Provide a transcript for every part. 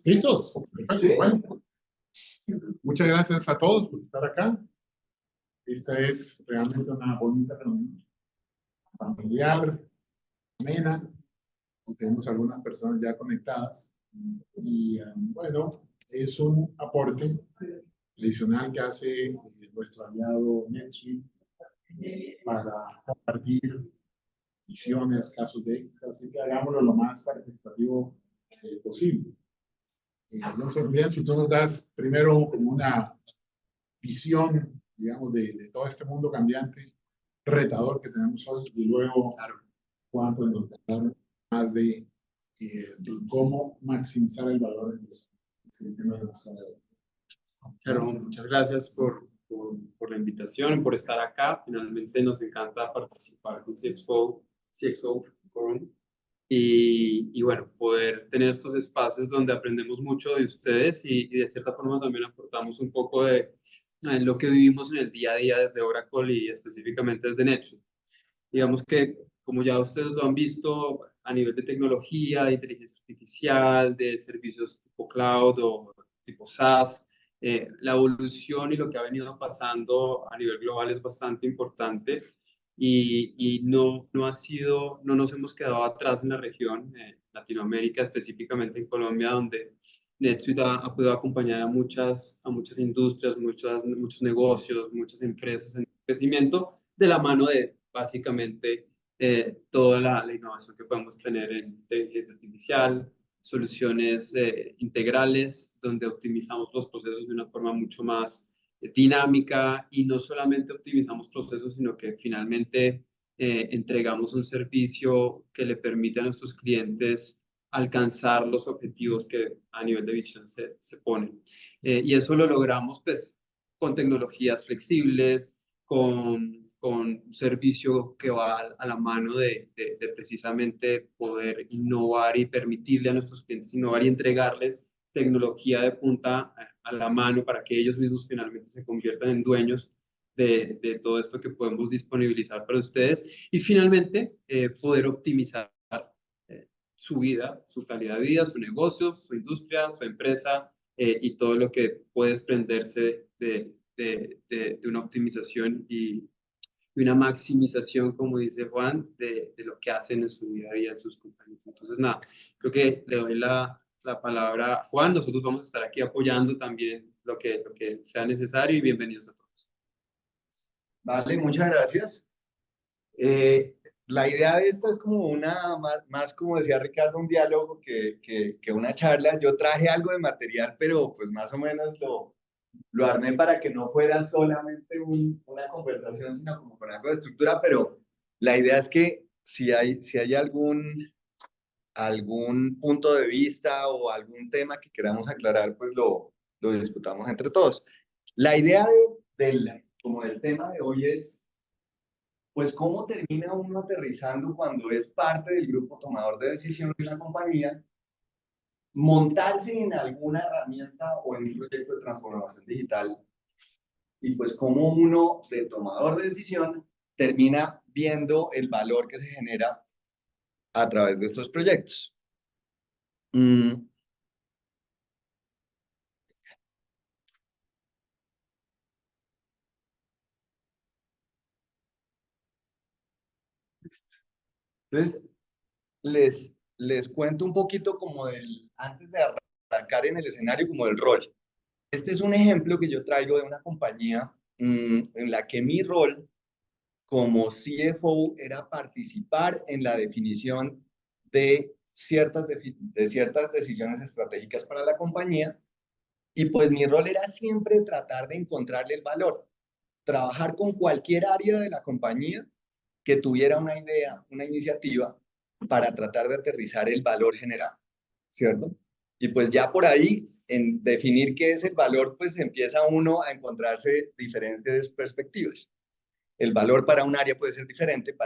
¿Listos? Perfecto. Bueno, muchas gracias a todos por estar acá. Esta es realmente una bonita reunión familiar, amena. Y tenemos algunas personas ya conectadas. Y bueno, es un aporte adicional que hace nuestro aliado NetSuite para compartir visiones, casos de éxito. Así que hagámoslo lo más participativo posible. No se olviden, si tú nos das primero como una visión, digamos, de todo este mundo cambiante, retador que tenemos hoy, y luego, claro, Juan, pues nos dar más de cómo maximizar el valor en los sistemas de nuestra red. Claro, muchas gracias por la invitación, por estar acá. Finalmente nos encanta participar con CXO Forum y bueno, poder tener estos espacios donde aprendemos mucho de ustedes y de cierta forma también aportamos un poco de lo que vivimos en el día a día desde Oracle y específicamente desde NetSuite. Digamos que, como ya ustedes lo han visto, a nivel de tecnología, de inteligencia artificial, de servicios tipo cloud o tipo SaaS, la evolución y lo que ha venido pasando a nivel global es bastante importante y no nos hemos quedado atrás en la región, Latinoamérica, específicamente en Colombia, donde NetSuite ha podido acompañar a muchas industrias, muchos negocios, muchas empresas en crecimiento de la mano de básicamente toda la innovación que podemos tener en inteligencia artificial, soluciones integrales donde optimizamos los procesos de una forma mucho más dinámica y no solamente optimizamos procesos, sino que finalmente entregamos un servicio que le permite a nuestros clientes alcanzar los objetivos que a nivel de visión se ponen. Y eso lo logramos pues con tecnologías flexibles, con un servicio que va a la mano de precisamente poder innovar y permitirle a nuestros clientes innovar y entregarles tecnología de punta a la mano para que ellos mismos finalmente se conviertan en dueños de todo esto que podemos disponibilizar para ustedes y finalmente poder optimizar su vida, su calidad de vida, su negocio, su industria, su empresa y todo lo que puede desprenderse de una optimización y una maximización, como dice Juan, de lo que hacen en su día a día en sus compañías. Entonces, nada, creo que le doy la palabra a Juan. Nosotros vamos a estar aquí apoyando también lo que sea necesario y bienvenidos a todos. Vale, muchas gracias. La idea de esta es como más como decía Ricardo, un diálogo que una charla. Yo traje algo de material, pero pues más o menos lo armé para que no fuera solamente una conversación, sino como con algo de estructura, pero la idea es que si hay algún punto de vista o algún tema que queramos aclarar, pues lo discutamos entre todos. La idea como del tema de hoy es, pues, ¿cómo termina uno aterrizando cuando es parte del grupo tomador de decisión de una compañía, montarse en alguna herramienta o en un proyecto de transformación digital? Y pues cómo uno de tomador de decisión termina viendo el valor que se genera a través de estos proyectos. Entonces, les cuento un poquito como antes de arrancar en el escenario, como del rol. Este es un ejemplo que yo traigo de una compañía en la que mi rol como CFO era participar en la definición de ciertas decisiones estratégicas para la compañía, y pues mi rol era siempre tratar de encontrarle el valor, trabajar con cualquier área de la compañía que tuviera una idea, una iniciativa para tratar de aterrizar el valor generado, ¿cierto? Y pues ya por ahí, en definir qué es el valor, pues empieza uno a encontrarse diferentes perspectivas. El valor para un área puede ser diferente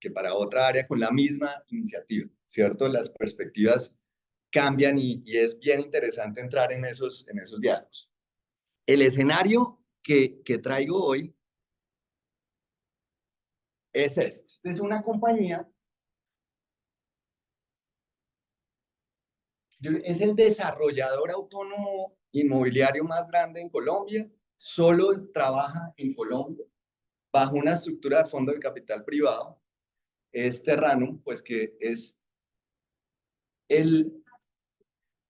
que para otra área con la misma iniciativa, ¿cierto? Las perspectivas cambian y es bien interesante entrar en esos diálogos. El escenario que traigo hoy es este. Esta es una compañía Es el desarrollador autónomo inmobiliario más grande en Colombia, solo trabaja en Colombia, bajo una estructura de fondo de capital privado. Es Terranum, pues que es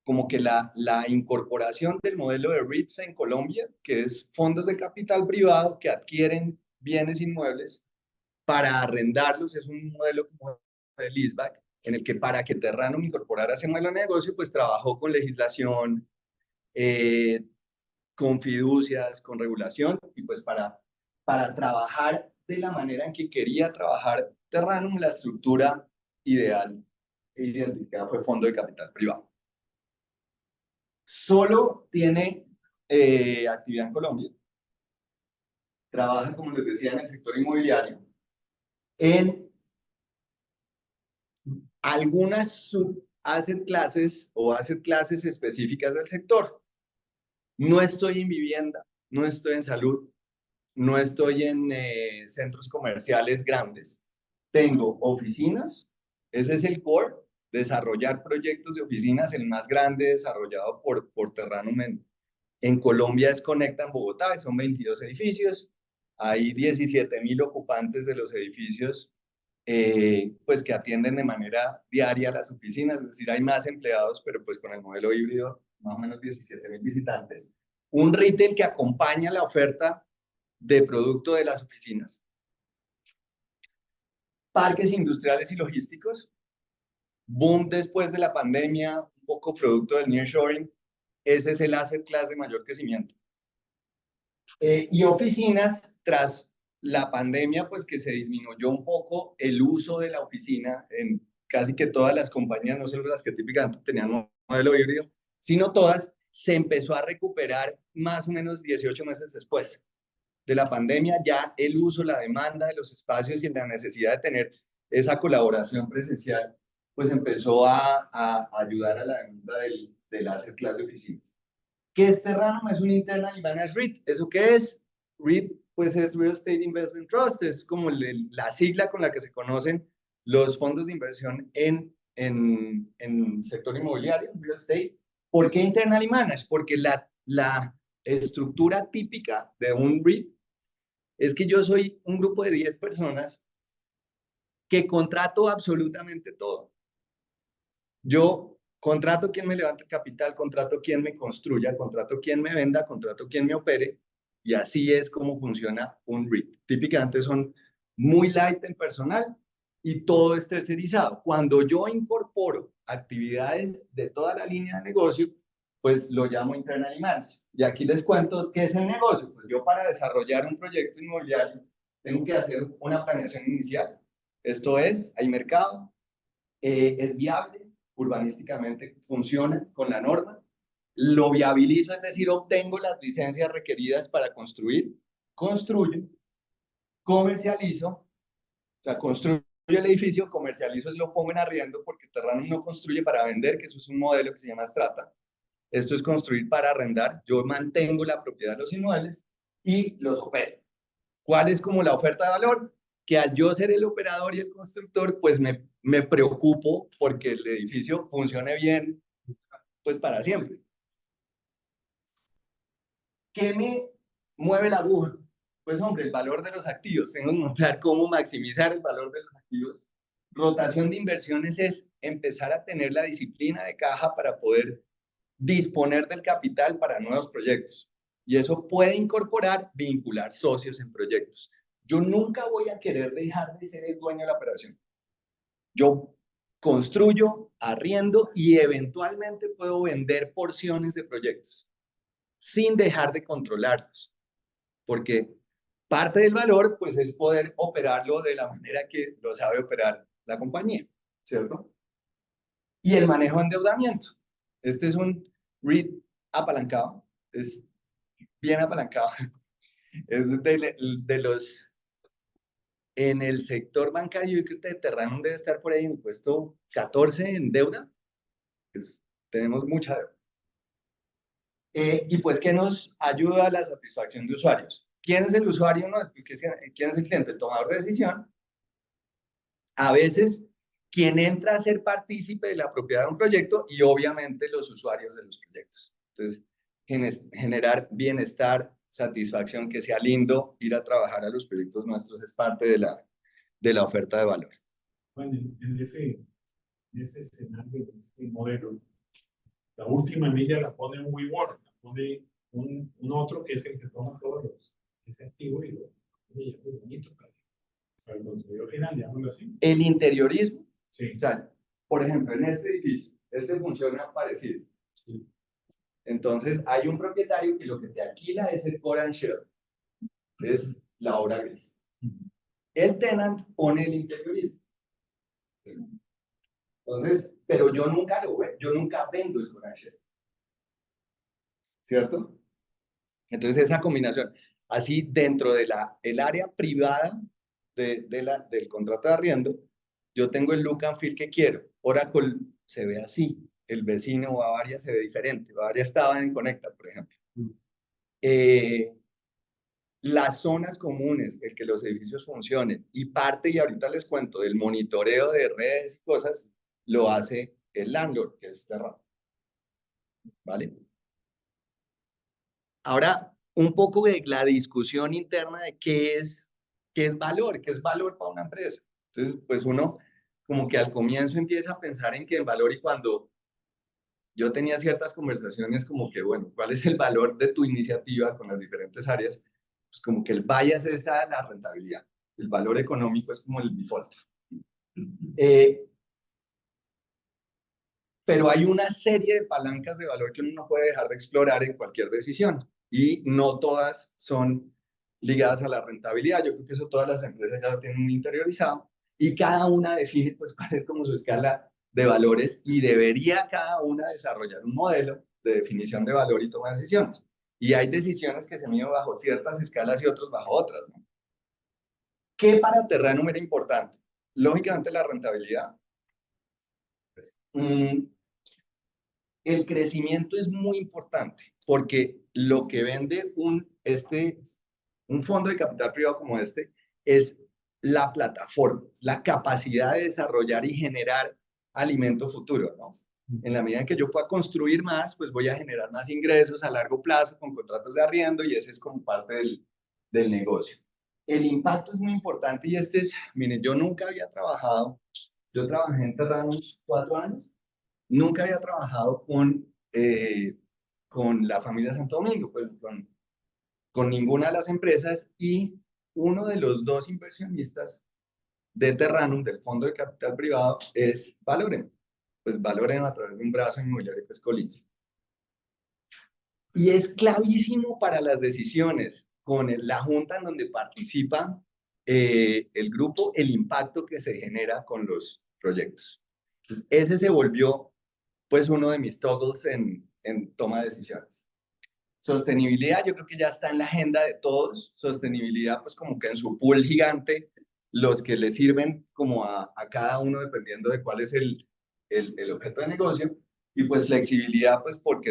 como que la incorporación del modelo de REITs en Colombia, que es fondos de capital privado que adquieren bienes inmuebles para arrendarlos. Es un modelo como de leaseback, en el que para que Terranum incorporara ese modelo de negocio, pues trabajó con legislación, con fiducias, con regulación, y pues para trabajar de la manera en que quería trabajar Terranum, la estructura ideal e identificada fue fondo de capital privado. Solo tiene actividad en Colombia, trabaja, como les decía, en el sector inmobiliario, en algunas asset classes o asset classes específicas del sector. No estoy en vivienda, no estoy en salud, no estoy en centros comerciales grandes. Tengo oficinas, ese es el core, desarrollar proyectos de oficinas. El más grande desarrollado por Terranum en Colombia es Conecta en Bogotá, son 22 edificios. Hay 17.000 ocupantes de los edificios, pues que atienden de manera diaria las oficinas, es decir, hay más empleados, pero pues con el modelo híbrido, más o menos 17.000 visitantes. Un retail que acompaña la oferta de producto de las oficinas. Parques industriales y logísticos, boom después de la pandemia, un poco producto del nearshoring. Ese es el asset class de mayor crecimiento. Y oficinas, tras la pandemia, pues que se disminuyó un poco el uso de la oficina en casi que todas las compañías, no solo las que típicamente tenían un modelo híbrido, sino todas, se empezó a recuperar más o menos 18 meses después de la pandemia. Ya el uso, la demanda de los espacios y la necesidad de tener esa colaboración presencial, pues empezó a ayudar a la demanda del asset class de oficinas. ¿Qué es Terranum? Es un internal managed REIT. ¿Eso qué es? REIT, pues es Real Estate Investment Trust, es como la sigla con la que se conocen los fondos de inversión en sector inmobiliario, real estate. ¿Por qué internal managed? Porque la estructura típica de un REIT es que yo soy un grupo de 10 personas que contrato absolutamente todo. Yo contrato quien me levante capital, contrato quien me construya, contrato quien me venda, contrato quien me opere, y así es como funciona un REIT. Típicamente son muy light en personal y todo es tercerizado. Cuando yo incorporo actividades de toda la línea de negocio, pues lo llamo internal managed. Y aquí les cuento qué es el negocio. Pues yo, para desarrollar un proyecto inmobiliario, tengo que hacer una planeación inicial. Esto es, hay mercado, es viable, urbanísticamente funciona con la norma, lo viabilizo, es decir, obtengo las licencias requeridas para construir, construyo, comercializo, o sea, construyo el edificio, comercializo, es lo pongo en arriendo, porque Terranum no construye para vender, que eso es un modelo que se llama Strata. Esto es construir para arrendar. Yo mantengo la propiedad de los inmuebles y los opero. ¿Cuál es como la oferta de valor? Que al yo ser el operador y el constructor, pues me preocupo porque el edificio funcione bien, pues para siempre. ¿Qué me mueve la aguja? Pues hombre, el valor de los activos. Tengo que encontrar cómo maximizar el valor de los activos. Rotación de inversiones es empezar a tener la disciplina de caja para poder disponer del capital para nuevos proyectos. Y eso puede incorporar vincular socios en proyectos. Yo nunca voy a querer dejar de ser el dueño de la operación. Yo construyo, arriendo y eventualmente puedo vender porciones de proyectos sin dejar de controlarlos, porque parte del valor, pues, es poder operarlo de la manera que lo sabe operar la compañía, ¿cierto? Y el manejo de endeudamiento. Este es un REIT apalancado, es bien apalancado. Es de los, en el sector bancario, yo creo que Terranum debe estar por ahí en el puesto 14 en deuda. Tenemos mucha deuda. Y pues, ¿qué nos ayuda a la satisfacción de usuarios? ¿Quién es el usuario? No, pues, ¿quién es el cliente? El tomador de decisión. A veces quien entra a ser partícipe de la propiedad de un proyecto y obviamente los usuarios de los proyectos. Entonces, generar bienestar, satisfacción, que sea lindo ir a trabajar a los proyectos nuestros es parte de la oferta de valor. Bueno, en ese escenario, en ese modelo, la última milla la pone un WeWork, la pone un otro que es el que toma todos ese activo y lo pone ya muy bonito para el consumidor final, llamémoslo así. El interiorismo, Sí. o sea, por ejemplo, en este edificio, este funciona parecido. Sí. Entonces, hay un propietario que lo que te alquila es el core and share, es la obra gris. El tenant pone el interiorismo. Entonces, pero yo nunca lo veo, yo nunca vendo el core and share. ¿Cierto? Entonces, esa combinación, así dentro de el área privada del contrato de arriendo, yo tengo el look and feel que quiero. Oracle se ve así, el vecino Bavaria se ve diferente. Bavaria estaba en Conecta, por ejemplo. Las zonas comunes, el que los edificios funcionen, y parte, y ahorita les cuento, del monitoreo de redes y cosas, lo hace el landlord, que es Terra. ¿Vale? Ahora, un poco de la discusión interna de qué es valor para una empresa. Entonces, pues uno como que al comienzo empieza a pensar en que el valor, y cuando yo tenía ciertas conversaciones como que, bueno, ¿cuál es el valor de tu iniciativa con las diferentes áreas? Pues como que el bias es a la rentabilidad. El valor económico es como el default. Pero hay una serie de palancas de valor que uno no puede dejar de explorar en cualquier decisión, y no todas son ligadas a la rentabilidad. Yo creo que eso todas las empresas ya lo tienen muy interiorizado, y cada una define pues cuál es como su escala de valores, y debería cada una desarrollar un modelo de definición de valor y toma de decisiones. Y hay decisiones que se miden bajo ciertas escalas y otros bajo otras, ¿no? ¿Qué para Terranum era importante? Lógicamente la rentabilidad. El crecimiento es muy importante, porque lo que vende un fondo de capital privado como este es la plataforma, la capacidad de desarrollar y generar alimento futuro, ¿no? En la medida en que yo pueda construir más, pues voy a generar más ingresos a largo plazo con contratos de arriendo, y ese es como parte del negocio. El impacto es muy importante, y miren, yo nunca había trabajado, yo trabajé en Terranus 4 años, nunca había trabajado con la familia Santo Domingo, pues con ninguna de las empresas, y uno de los dos inversionistas de Terranum, del fondo de capital privado, es Valorem. Pues Valorem a través de un brazo inmobiliario que es Colinzi. Y es clavísimo para las decisiones, con la junta en donde participa el grupo, el impacto que se genera con los proyectos. Entonces, ese se volvió pues uno de mis toggles en toma de decisiones. Sostenibilidad, yo creo que ya está en la agenda de todos. Sostenibilidad, pues como que en su pool gigante, los que le sirven como a cada uno dependiendo de cuál es el objeto de negocio. Y pues flexibilidad, pues porque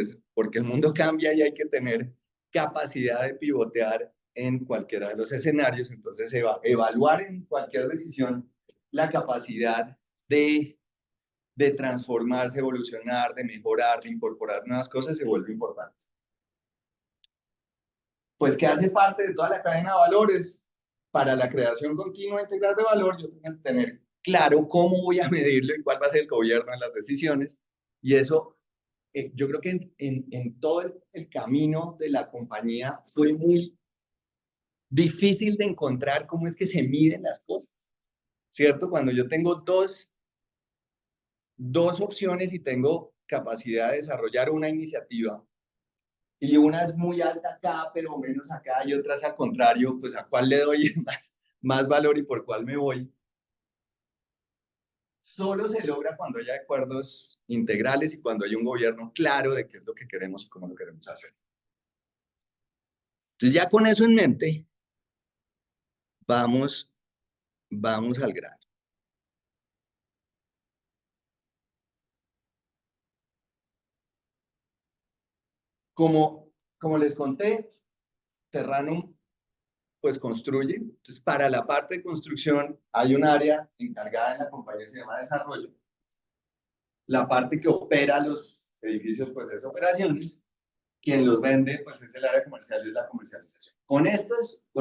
el mundo cambia y hay que tener capacidad de pivotear en cualquiera de los escenarios. Entonces, evaluar en cualquier decisión la capacidad de transformarse, evolucionar, de mejorar, de incorporar nuevas cosas, se vuelve importante. Pues que hace parte de toda la cadena de valores. Para la creación continua integral de valor, yo tengo que tener claro cómo voy a medirlo y cuál va a ser el gobierno en las decisiones. Y eso, yo creo que en todo el camino de la compañía fue muy difícil de encontrar cómo es que se miden las cosas, ¿cierto? Cuando yo tengo dos opciones y tengo capacidad de desarrollar una iniciativa, y una es muy alta acá, pero menos acá, y otras al contrario, pues a cuál le doy más valor y por cuál me voy. Solo se logra cuando hay acuerdos integrales y cuando hay un gobierno claro de qué es lo que queremos y cómo lo queremos hacer. Entonces, ya con eso en mente, vamos al grano. Como les conté, Terranum pues construye. Entonces, para la parte de construcción hay un área encargada en la compañía que se llama desarrollo. La parte que opera los edificios, pues es operaciones. Quien los vende, pues es el área comercial y es la comercialización. Con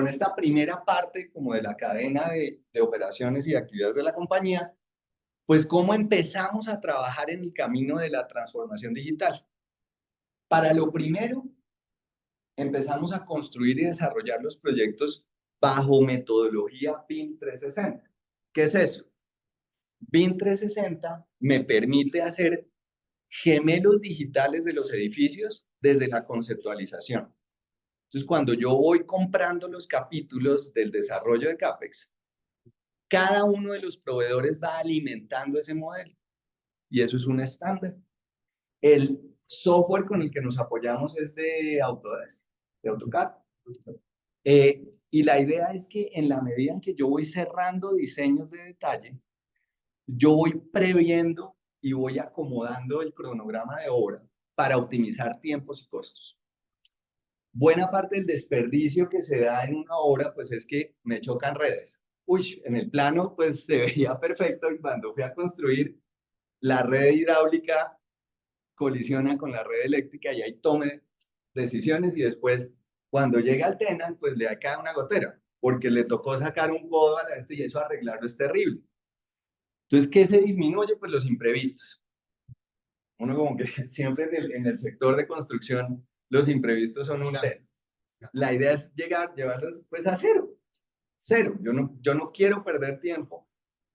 esta primera parte como de la cadena de operaciones y actividades de la compañía, pues cómo empezamos a trabajar en el camino de la transformación digital. Para lo primero, empezamos a construir y desarrollar los proyectos bajo metodología BIM 360. ¿Qué es eso? BIM 360 me permite hacer gemelos digitales de los edificios desde la conceptualización. Entonces, cuando yo voy comprando los capítulos del desarrollo de CAPEX, cada uno de los proveedores va alimentando ese modelo. Y eso es un estándar. El software con el que nos apoyamos es de Autodesk, de AutoCAD. Y la idea es que en la medida en que yo voy cerrando diseños de detalle, yo voy previendo y voy acomodando el cronograma de obra para optimizar tiempos y costos. Buena parte del desperdicio que se da en una obra, pues es que me chocan redes. Uy, en el plano, pues se veía perfecto y cuando fui a construir, la red hidráulica colisiona con la red eléctrica y ahí tome decisiones y después, cuando llega al tenant, pues le cae una gotera, porque le tocó sacar un codo a la y eso arreglarlo es terrible. Entonces, ¿qué se disminuye? Pues los imprevistos. Uno como que siempre en el sector de construcción, los imprevistos son un tema. La idea es llevarlos pues a cero. Cero. Yo no quiero perder tiempo.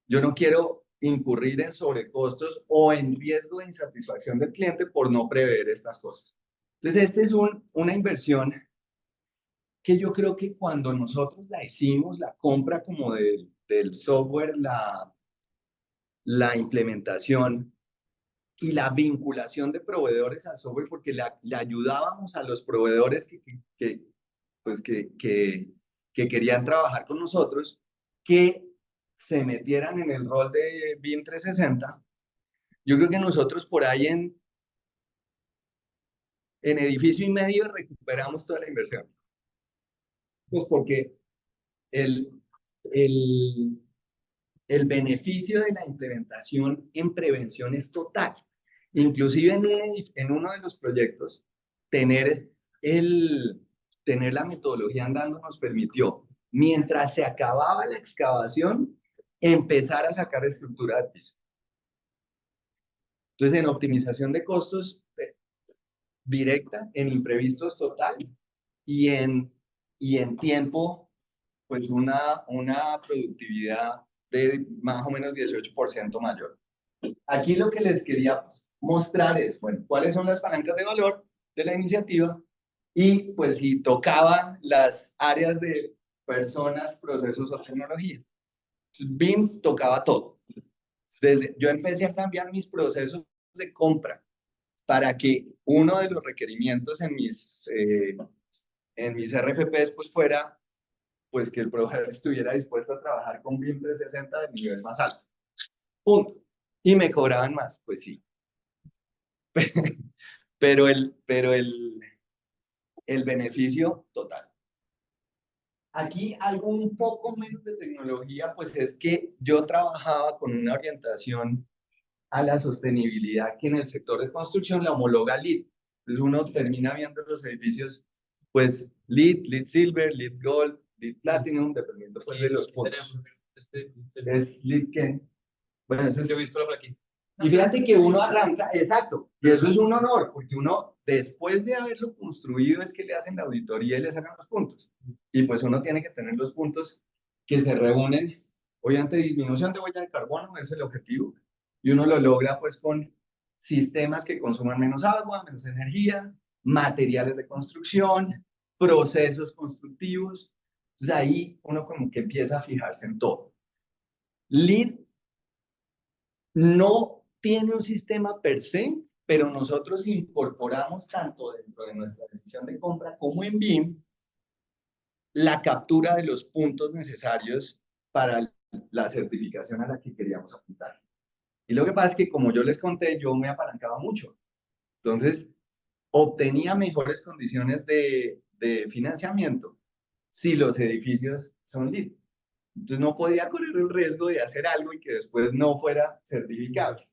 Yo no quiero incurrir en sobrecostos o en riesgo de insatisfacción del cliente por no prever estas cosas. Entonces, esta es una inversión que yo creo que cuando nosotros la hicimos, la compra como del software, la implementación y la vinculación de proveedores al software, porque le ayudábamos a los proveedores que querían trabajar con nosotros, que se metieran en el rol de BIM 360. Yo creo que nosotros por ahí en edificio y medio recuperamos toda la inversión. Pues porque el, el, el beneficio de la implementación en prevención es total. Inclusive en uno de los proyectos, tener la metodología andando nos permitió, mientras se acababa la excavación, empezar a sacar estructura de piso. Entonces, en optimización de costos directa, en imprevistos total y en tiempo, pues una productividad de más o menos 18% mayor. Aquí lo que les quería mostrar es, bueno, cuáles son las palancas de valor de la iniciativa y pues si tocaba las áreas de personas, procesos o tecnología. Entonces, BIM tocaba todo. Yo empecé a cambiar mis procesos de compra para que uno de los requerimientos en mis RFPs pues fuera pues que el proveedor estuviera dispuesto a trabajar con BIM 360 de nivel más alto. Punto. Y me cobraban más, pues sí. pero el beneficio total. Aquí algo un poco menos de tecnología, pues es que yo trabajaba con una orientación a la sostenibilidad que en el sector de construcción la homologa LEED. Entonces uno termina viendo los edificios, pues LEED, LEED Silver, LEED Gold, LEED Platinum, dependiendo pues de los puntos. Es LEED que, bueno, eso es... Yo he visto la plaquita. Y fíjate que uno arranca, exacto, y eso es un honor, porque uno, después de haberlo construido, es que le hacen la auditoría y le sacan los puntos. Y pues uno tiene que tener los puntos que se reúnen. Obviamente, disminución de huella de carbono es el objetivo, y uno lo logra pues con sistemas que consuman menos agua, menos energía, materiales de construcción, procesos constructivos. Entonces ahí uno como que empieza a fijarse en todo. LEED no tiene un sistema per se, pero nosotros incorporamos tanto dentro de nuestra decisión de compra como en BIM la captura de los puntos necesarios para la certificación a la que queríamos apuntar. Y lo que pasa es que, como yo les conté, yo me apalancaba mucho. Entonces, obtenía mejores condiciones de financiamiento si los edificios son LEED. Entonces no podía correr el riesgo de hacer algo y que después no fuera certificable.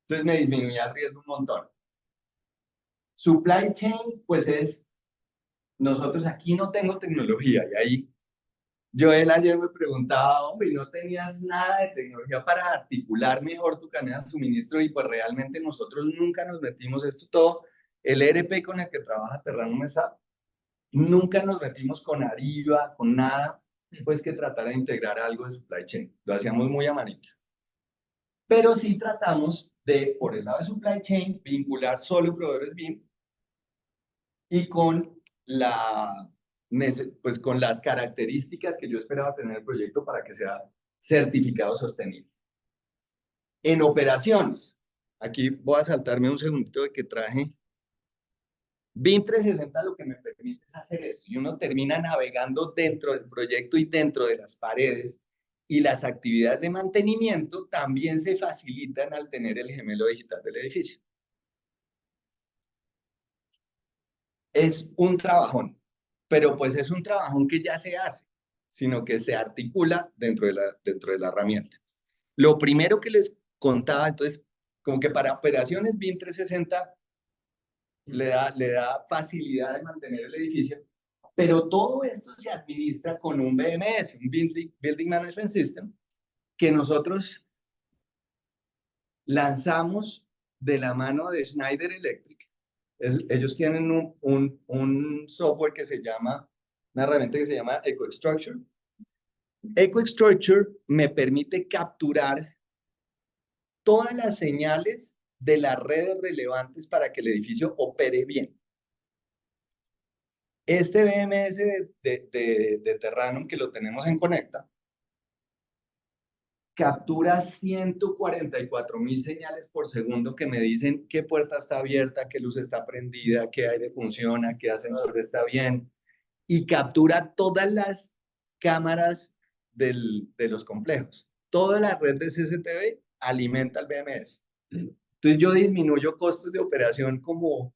Entonces me disminuía el riesgo un montón. Supply chain, pues es, nosotros aquí no tengo tecnología y ahí Joel ayer me preguntaba, hombre, ¿y no tenías nada de tecnología para articular mejor tu cadena de suministro? Y pues realmente nosotros nunca nos metimos esto todo. El ERP con el que trabaja Terranum SAP, nunca nos metimos con Ariba, con nada, pues que tratara de integrar algo de supply chain. Lo hacíamos muy a manita. Pero sí tratamos de, por el lado de supply chain, vincular solo proveedores BIM y con pues con las características que yo esperaba tener el proyecto para que sea certificado sostenible. En operaciones, aquí voy a saltarme un segundito de que traje. BIM 360 lo que me permite es hacer eso, y uno termina navegando dentro del proyecto y dentro de las paredes, y las actividades de mantenimiento también se facilitan al tener el gemelo digital del edificio. Es un trabajón, pero pues es un trabajón que ya se hace, sino que se articula dentro de la herramienta. Lo primero que les contaba, entonces, como que para operaciones BIM 360 le da facilidad de mantener el edificio, pero todo esto se administra con un BMS, un Building Management System, que nosotros lanzamos de la mano de Schneider Electric. Ellos tienen un software que se llama, una herramienta que se llama EcoStructure. EcoStructure me permite capturar todas las señales de las redes relevantes para que el edificio opere bien. Este BMS de Terranum, que lo tenemos en Conecta, captura 144.000 señales por segundo que me dicen qué puerta está abierta, qué luz está prendida, qué aire funciona, qué ascensor está bien, y captura todas las cámaras de los complejos. Toda la red de CCTV alimenta el BMS. Entonces yo disminuyo costos de operación como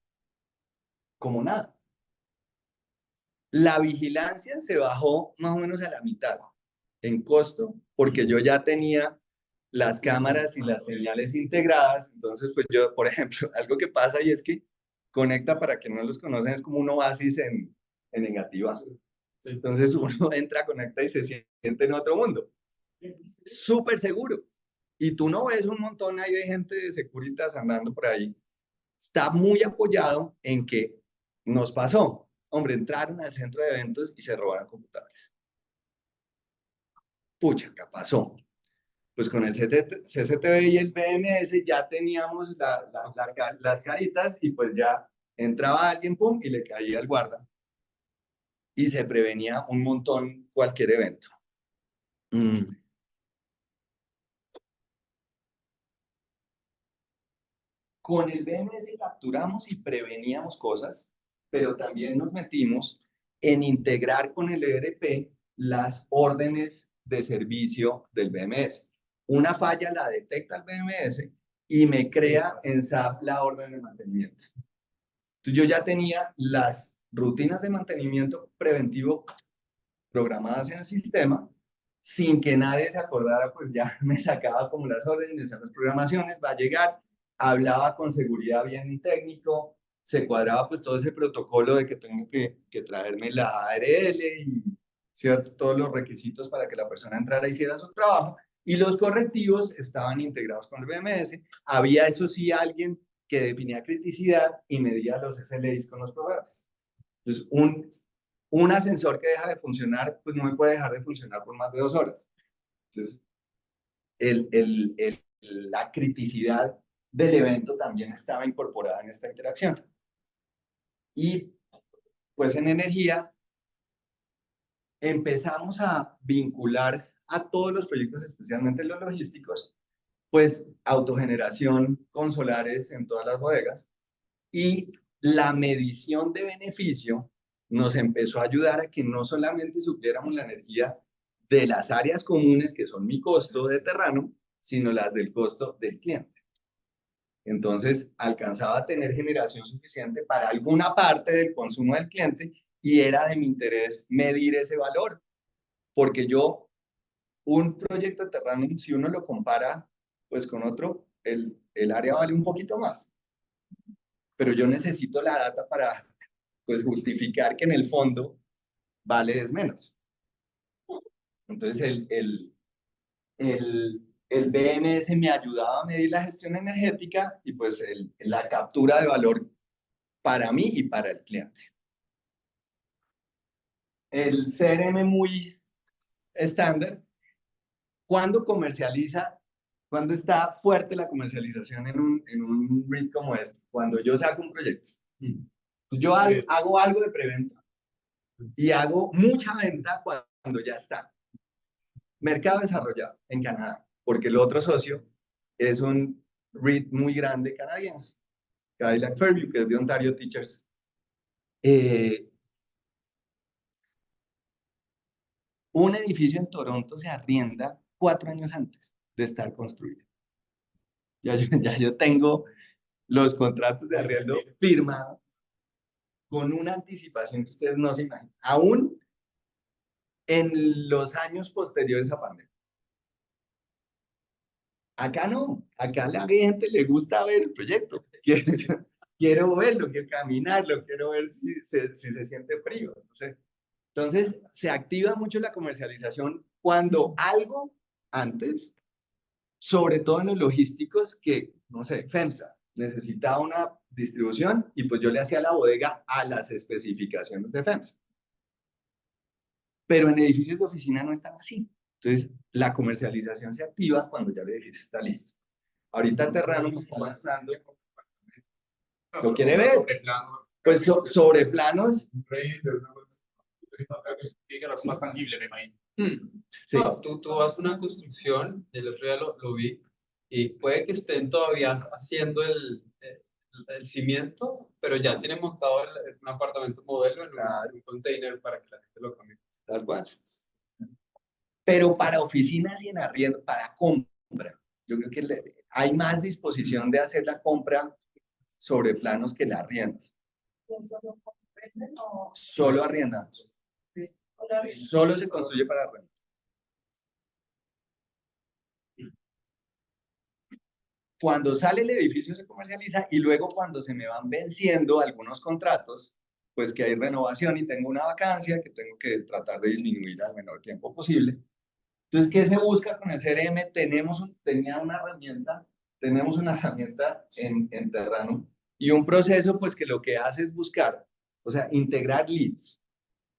nada. La vigilancia se bajó más o menos a la mitad en costo, porque yo ya tenía las cámaras y las señales integradas. Entonces, pues yo, por ejemplo, algo que pasa y es que Conecta, para quien no los conocen, es como un oasis en negativa. Entonces uno entra a Conecta y se siente en otro mundo. Súper seguro. Y tú no ves un montón ahí de gente de Securitas andando por ahí. Está muy apoyado en que nos pasó. Hombre, entraron al centro de eventos y se robaron computadores. Pucha, ¿qué pasó? Pues con el CCTV y el BMS ya teníamos las caritas y pues ya entraba alguien, pum, y le caía el guarda. Y se prevenía un montón cualquier evento. Con el BMS capturamos y preveníamos cosas, pero también nos metimos en integrar con el ERP las órdenes de servicio del BMS. Una falla la detecta el BMS y me crea en SAP la orden de mantenimiento. Entonces yo ya tenía las rutinas de mantenimiento preventivo programadas en el sistema, sin que nadie se acordara, pues ya me sacaba como las órdenes, las programaciones, va a llegar, hablaba con seguridad bien en técnico, se cuadraba pues todo ese protocolo de que tengo que traerme la ARL y cierto, todos los requisitos para que la persona entrara y hiciera su trabajo, y los correctivos estaban integrados con el BMS. Había eso sí alguien que definía criticidad y medía los SLAs con los proveedores. Entonces, un ascensor que deja de funcionar, pues no me puede dejar de funcionar por más de 2 horas. Entonces, la criticidad del evento también estaba incorporada en esta interacción. Y pues en energía empezamos a vincular a todos los proyectos, especialmente los logísticos, pues autogeneración con solares en todas las bodegas, y la medición de beneficio nos empezó a ayudar a que no solamente supliéramos la energía de las áreas comunes, que son mi costo de terreno, sino las del costo del cliente. Entonces, alcanzaba a tener generación suficiente para alguna parte del consumo del cliente y era de mi interés medir ese valor, porque un proyecto de Terranum, si uno lo compara pues con otro, el área vale un poquito más, pero yo necesito la data para pues justificar que en el fondo vale es menos. Entonces el BMS me ayudaba a medir la gestión energética y pues la captura de valor para mí y para el cliente. El CRM muy estándar, cuando comercializa, cuando está fuerte la comercialización en un REIT como este, cuando yo saco un proyecto. Yo hago algo de preventa y hago mucha venta cuando ya está. Mercado desarrollado en Canadá, porque el otro socio es un REIT muy grande canadiense, Cadillac Fairview, que es de Ontario Teachers. Un edificio en Toronto se arrienda 4 años antes de estar construido. Ya yo tengo los contratos de arriendo firmados con una anticipación que ustedes no se imaginan, aún en los años posteriores a pandemia. Acá no, acá a la gente le gusta ver el proyecto. Quiero verlo, quiero caminarlo, quiero ver si se siente frío. Entonces, se activa mucho la comercialización cuando algo antes, sobre todo en los logísticos, que, no sé, FEMSA necesitaba una distribución y pues yo le hacía la bodega a las especificaciones de FEMSA. Pero en edificios de oficina no están así. Entonces, la comercialización se activa cuando ya el edificio está listo. Ahorita Terranum está lanzando. ¿Lo quiere ver? Pues sobre planos. Es más tangible, me imagino. Sí. No, tú haces una construcción, el otro día lo vi, y puede que estén todavía haciendo el cimiento, pero ya tienen montado un apartamento modelo en un container para que la gente lo cambie. Tal cual. Pero para oficinas y en arriendo, para compra, yo creo que hay más disposición de hacer la compra sobre planos que la arriendo. Solo arriendamos. Solo se construye para arriendo. Cuando sale el edificio se comercializa y luego cuando se me van venciendo algunos contratos, pues que hay renovación y tengo una vacancia que tengo que tratar de disminuir al menor tiempo posible. Entonces, ¿qué se busca con el CRM? Tenemos una herramienta en Terranum y un proceso pues que lo que hace es buscar, o sea, integrar leads.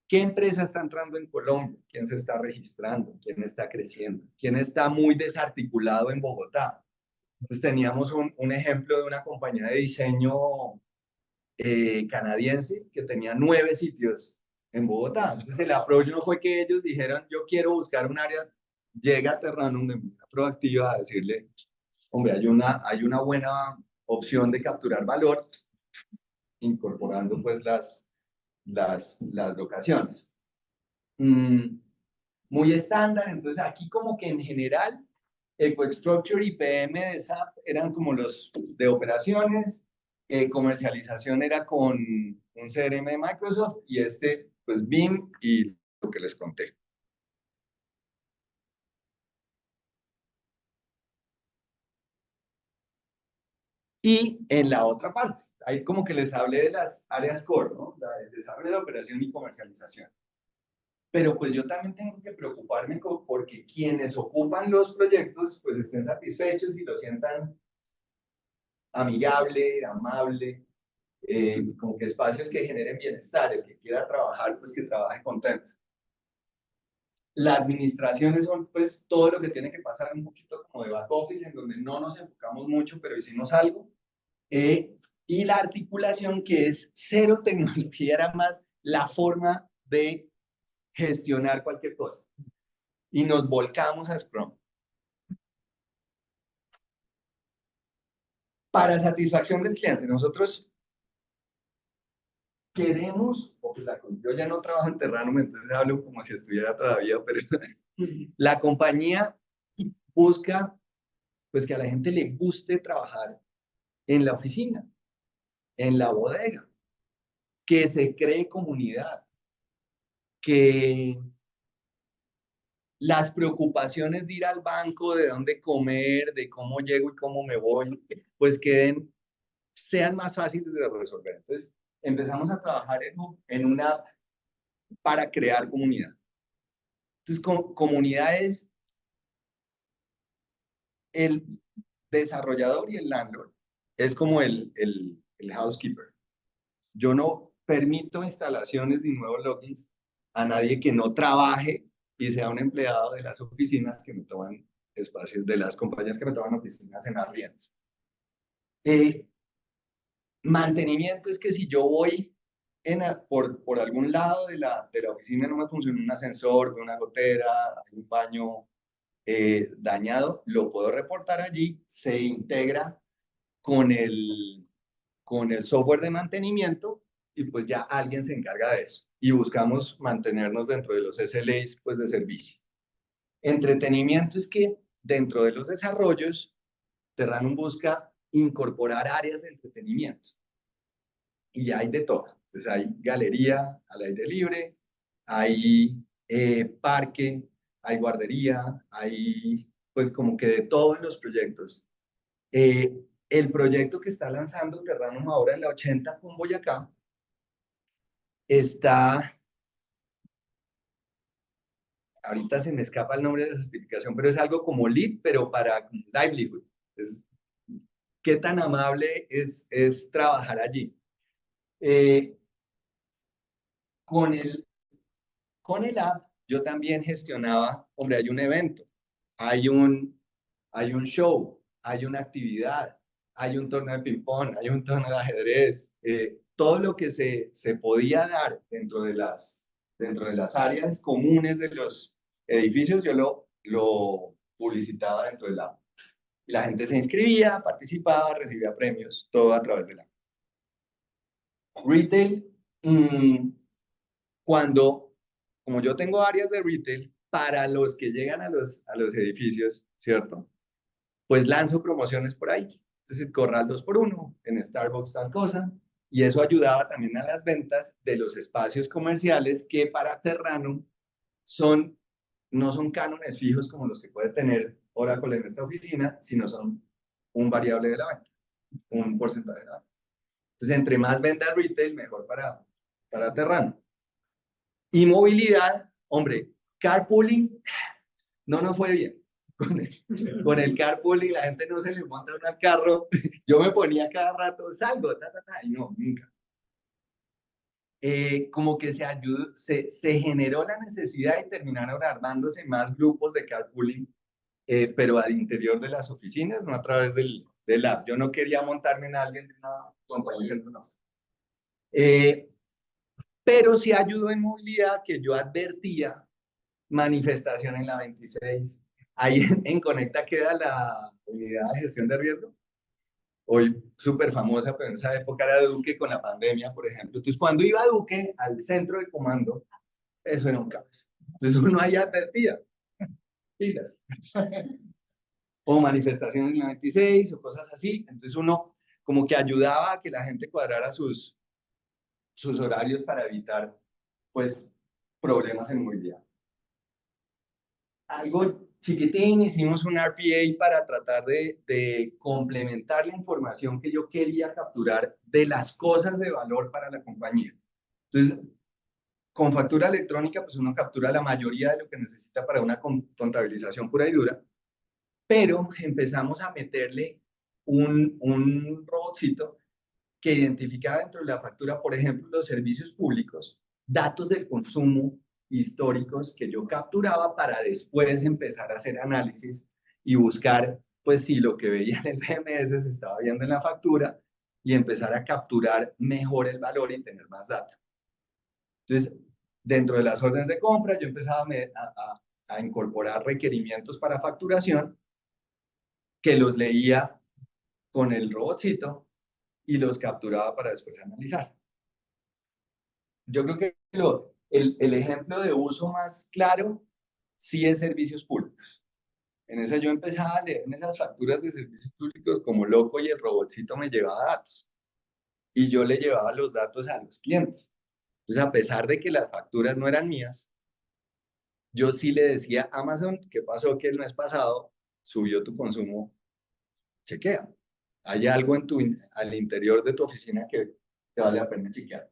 ¿Qué empresa está entrando en Colombia? ¿Quién se está registrando? ¿Quién está creciendo? ¿Quién está muy desarticulado en Bogotá? Entonces teníamos un ejemplo de una compañía de diseño canadiense que tenía 9 sitios en Bogotá. Entonces el approach no fue que ellos dijeran, yo quiero buscar un área, llega a Terranum de manera proactiva a decirle, hombre, hay una buena opción de capturar valor incorporando pues las locaciones. Muy estándar, entonces aquí como que en general EcoStructure y PM de SAP eran como los de operaciones, comercialización era con un CRM de Microsoft y pues BIM y lo que les conté. Y en la otra parte, ahí como que les hablé de las áreas core, ¿no? El desarrollo de operación y comercialización. Pero pues yo también tengo que preocuparme porque quienes ocupan los proyectos pues estén satisfechos y lo sientan amigable, amable, como que espacios que generen bienestar, el que quiera trabajar pues que trabaje contento. Las administraciones son pues todo lo que tiene que pasar un poquito como de back office en donde no nos enfocamos mucho pero hicimos algo. Y la articulación que es cero tecnología, era más la forma de gestionar cualquier cosa. Y nos volcamos a Scrum. Para satisfacción del cliente, nosotros queremos, yo ya no trabajo en Terranum, entonces hablo como si estuviera todavía, pero la compañía busca pues que a la gente le guste trabajar en la oficina, en la bodega, que se cree comunidad, que las preocupaciones de ir al banco, de dónde comer, de cómo llego y cómo me voy, pues sean más fáciles de resolver. Entonces, empezamos a trabajar en una app para crear comunidad. Entonces, comunidad es el desarrollador y el landlord. Es como el housekeeper. Yo no permito instalaciones ni nuevos logins a nadie que no trabaje y sea un empleado de las oficinas que me toman espacios, de las compañías que me toman oficinas en arriendo. Mantenimiento es que si yo voy por algún lado de la oficina, no me funciona un ascensor, una gotera, hay un baño dañado, lo puedo reportar allí, se integra con el software de mantenimiento y pues ya alguien se encarga de eso. Y buscamos mantenernos dentro de los SLAs pues, de servicio. Entretenimiento es que dentro de los desarrollos, Terranum busca incorporar áreas de entretenimiento. Y hay de todo. Pues hay galería al aire libre, hay parque, hay guardería, hay pues como que de todo en los proyectos. El proyecto que está lanzando Terranum ahora en la 80 con Boyacá está, ahorita se me escapa el nombre de la certificación, pero es algo como LEED, pero para livelihood. ¿Qué tan amable es trabajar allí? Con el app, yo también gestionaba, hombre, hay un evento, hay un show, hay una actividad, hay un torneo de ping-pong, hay un torneo de ajedrez, todo lo que se podía dar dentro de las áreas comunes de los edificios, yo lo publicitaba dentro del app. Y la gente se inscribía, participaba, recibía premios, todo a través del app. Retail, como yo tengo áreas de retail, para los que llegan a los edificios, ¿cierto? Pues lanzo promociones por ahí. Entonces, Corral 2x1, en Starbucks tal cosa, y eso ayudaba también a las ventas de los espacios comerciales que para Terranum no son cánones fijos como los que puede tener Oracle en esta oficina, sino son un variable de la venta, un porcentaje de la venta. Entonces, entre más venda retail, mejor para Terranum. Y movilidad, hombre, carpooling, no nos fue bien. Con el carpooling, la gente no se le monta uno al carro. Yo me ponía cada rato, salgo, y no, nunca. Como que se generó la necesidad y terminaron armándose más grupos de carpooling, pero al interior de las oficinas, no a través del app. Yo no quería montarme en alguien de una compañía, no. Pero sí ayudó en movilidad que yo advertía manifestación en la 26. Ahí en Conecta queda la unidad de gestión de riesgo. Hoy súper famosa, pero en esa época era Duque con la pandemia, por ejemplo. Entonces, cuando iba Duque al centro de comando, eso era un caos. Entonces, uno ahí advertía, pilas. O manifestaciones en la 26 o cosas así. Entonces, uno como que ayudaba a que la gente cuadrara sus horarios para evitar, pues, problemas en movilidad. Algo chiquitín, hicimos un RPA para tratar de complementar la información que yo quería capturar de las cosas de valor para la compañía. Entonces, con factura electrónica, pues uno captura la mayoría de lo que necesita para una contabilización pura y dura, pero empezamos a meterle un robotcito que identificaba dentro de la factura, por ejemplo, los servicios públicos, datos del consumo históricos que yo capturaba para después empezar a hacer análisis y buscar, pues, si lo que veía en el BMS se estaba viendo en la factura y empezar a capturar mejor el valor y tener más datos. Entonces, dentro de las órdenes de compra, yo empezaba a incorporar requerimientos para facturación que los leía con el robotcito y los capturaba para después analizar. Yo creo que el ejemplo de uso más claro sí es servicios públicos. En esa yo empezaba a leer en esas facturas de servicios públicos como loco y el robotcito me llevaba datos. Y yo le llevaba los datos a los clientes. Entonces, a pesar de que las facturas no eran mías, yo sí le decía a Amazon, ¿qué pasó que el mes pasado subió tu consumo? Chequea. Hay algo al interior de tu oficina que vale la pena chequear.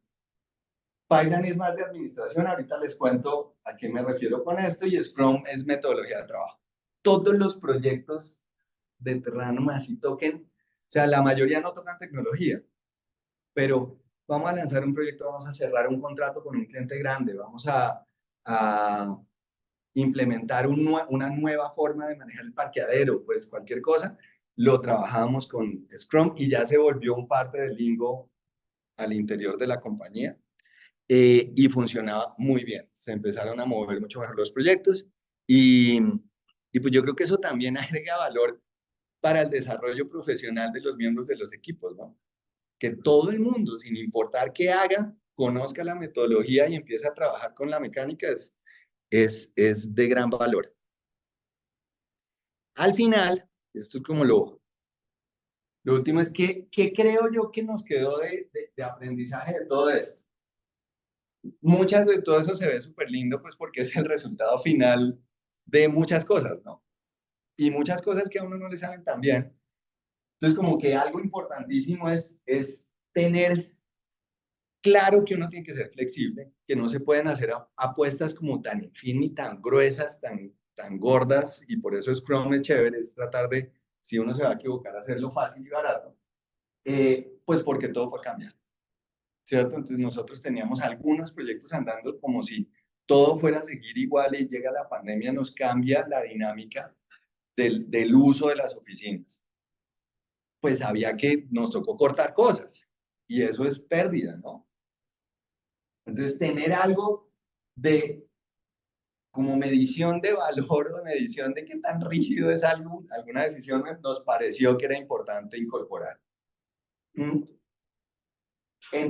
Python es más de administración. Ahorita les cuento a qué me refiero con esto, y Scrum es metodología de trabajo. Todos los proyectos de Terranum así toquen, o sea, la mayoría no tocan tecnología, pero vamos a lanzar un proyecto, vamos a cerrar un contrato con un cliente grande, vamos a implementar una nueva forma de manejar el parqueadero, pues cualquier cosa, lo trabajamos con Scrum y ya se volvió un parte del lingo al interior de la compañía, y funcionaba muy bien. Se empezaron a mover mucho mejor los proyectos y, y pues yo creo que eso también agrega valor para el desarrollo profesional de los miembros de los equipos, ¿no? Que todo el mundo, sin importar qué haga, conozca la metodología y empiece a trabajar con la mecánica, es de gran valor. Al final, esto es como lo último, es que, ¿qué creo yo que nos quedó de aprendizaje de todo esto? Muchas veces todo eso se ve súper lindo, pues porque es el resultado final de muchas cosas, ¿no? Y muchas cosas que a uno no le salen tan bien. Entonces, como que algo importantísimo es tener claro que uno tiene que ser flexible, que no se pueden hacer apuestas como tan en fin ni tan gruesas, tan gordas, y por eso Scrum es chévere, es tratar de, si uno se va a equivocar, hacerlo fácil y barato, pues porque todo puede cambiar, ¿cierto? Entonces nosotros teníamos algunos proyectos andando como si todo fuera a seguir igual, y llega la pandemia, nos cambia la dinámica del uso de las oficinas. Pues había que, nos tocó cortar cosas, y eso es pérdida, ¿no? Entonces, tener algo de como medición de valor o medición de qué tan rígido es algo, alguna decisión, nos pareció que era importante incorporar. En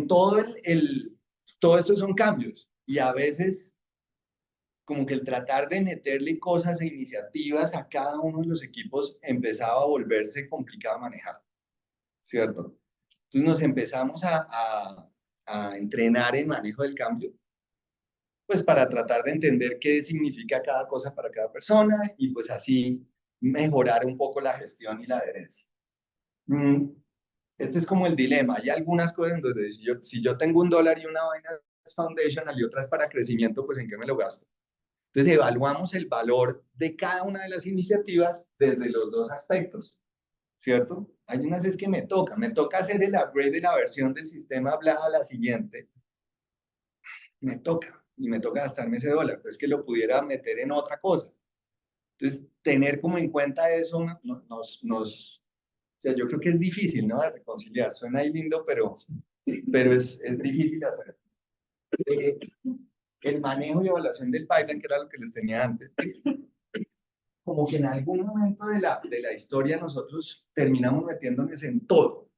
todo esto son cambios, y a veces como que el tratar de meterle cosas e iniciativas a cada uno de los equipos empezaba a volverse complicado a manejar, ¿cierto? Entonces nos empezamos a entrenar en manejo del cambio, pues para tratar de entender qué significa cada cosa para cada persona, y pues así mejorar un poco la gestión y la adherencia. Este es como el dilema. Hay algunas cosas donde si yo tengo $1 y una vaina es foundational y otra es para crecimiento, pues ¿en qué me lo gasto? Entonces evaluamos el valor de cada una de las iniciativas desde los dos aspectos, ¿cierto? Hay unas es que me toca hacer el upgrade de la versión del sistema bla a la siguiente, y me toca gastarme ese $1, pues que lo pudiera meter en otra cosa. Entonces, tener como en cuenta eso o sea, yo creo que es difícil, ¿no? De reconciliar. Suena ahí lindo, pero es difícil hacer. El manejo y evaluación del pipeline, que era lo que les tenía antes, como que en algún momento de la historia nosotros terminamos metiéndonos en todo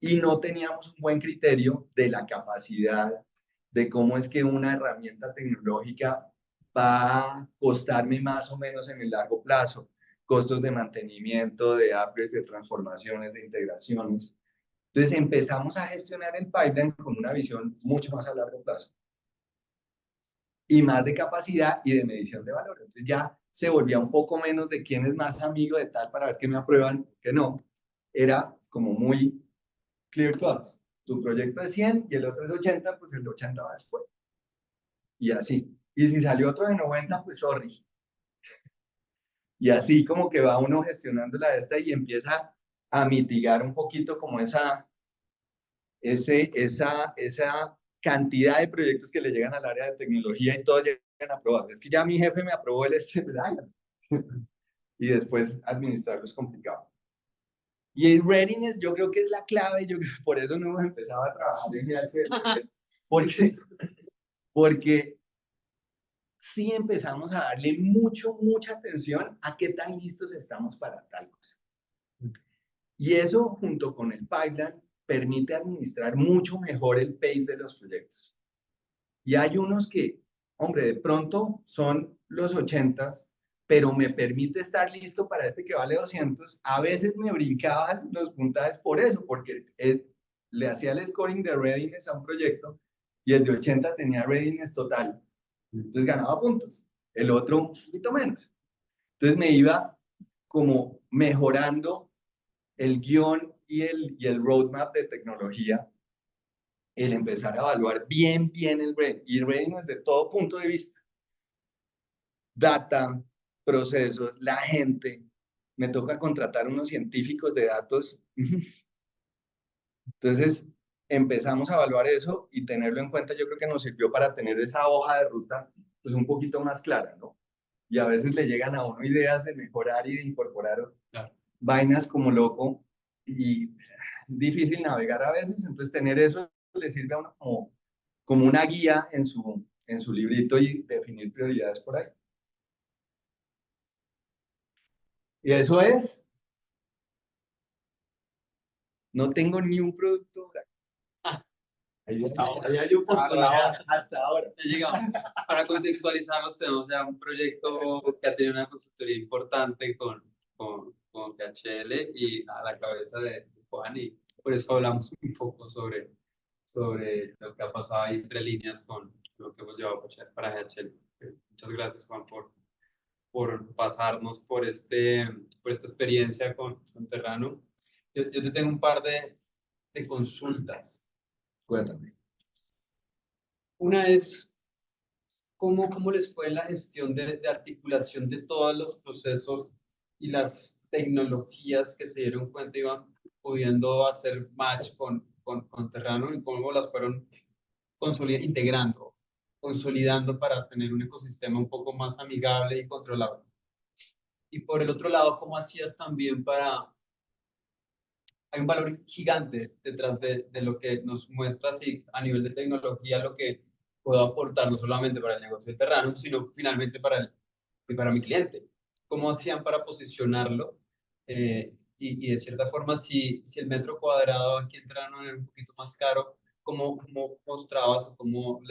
y no teníamos un buen criterio de la capacidad, de cómo es que una herramienta tecnológica va a costarme más o menos en el largo plazo, costos de mantenimiento, de upgrades, de transformaciones, de integraciones. Entonces empezamos a gestionar el pipeline con una visión mucho más a largo plazo y más de capacidad y de medición de valor. Entonces ya se volvía un poco menos de quién es más amigo de tal para ver qué me aprueban, qué no. Era como muy clear cut. Tu proyecto es 100 y el otro es 80, pues el de 80 va después. Y así. Y si salió otro de 90, pues sorry. Y así como que va uno gestionando la de esta y empieza a mitigar un poquito como esa cantidad de proyectos que le llegan al área de tecnología y todos llegan aprobados. Es que ya mi jefe me aprobó el y después administrarlo es complicado. Y el readiness yo creo que es la clave, yo creo que por eso no hemos empezado a trabajar en GHL, porque sí empezamos a darle mucha atención a qué tan listos estamos para tal cosa. Y eso, junto con el pipeline, permite administrar mucho mejor el pace de los proyectos. Y hay unos que, hombre, de pronto son los 80s, pero me permite estar listo para este que vale 200. A veces me brincaban los puntajes por eso, porque le hacía el scoring de readiness a un proyecto y el de 80 tenía readiness total. Entonces ganaba puntos. El otro un poquito menos. Entonces me iba como mejorando el guión y el roadmap de tecnología, el empezar a evaluar bien el readiness, y readiness de todo punto de vista. Data, procesos, la gente. Me toca contratar unos científicos de datos. Entonces, empezamos a evaluar eso y tenerlo en cuenta. Yo creo que nos sirvió para tener esa hoja de ruta pues un poquito más clara, ¿no? Y a veces le llegan a uno ideas de mejorar y de incorporar vainas como loco y es difícil navegar a veces. Entonces, tener eso le sirve a uno como una guía en su librito y definir prioridades por ahí. Y eso es. No tengo ni un producto. Ahí hay oportunidad hasta ahora. Ya llegamos. Para contextualizarlos, tenemos ya un proyecto que ha tenido una consultoría importante con PHL y a la cabeza de Juan, y por eso hablamos un poco sobre lo que ha pasado ahí entre líneas con lo que hemos llevado para GHL. Muchas gracias, Juan, por pasarnos por esta experiencia con Terrano. Yo te tengo un par de consultas. Cuéntame. Una es, ¿cómo les fue la gestión de articulación de todos los procesos y las tecnologías que se dieron cuenta iban pudiendo hacer match con Terrano, y cómo las fueron integrando, consolidando para tener un ecosistema un poco más amigable y controlable? Y por el otro lado, ¿cómo hacías también para... Hay un valor gigante detrás de lo que nos muestras, y a nivel de tecnología lo que puedo aportar no solamente para el negocio de Terrano, sino finalmente para mi cliente. ¿Cómo hacían para posicionarlo? Y de cierta forma, si el metro cuadrado aquí en Terrano era un poquito más caro, ¿cómo mostrabas o cómo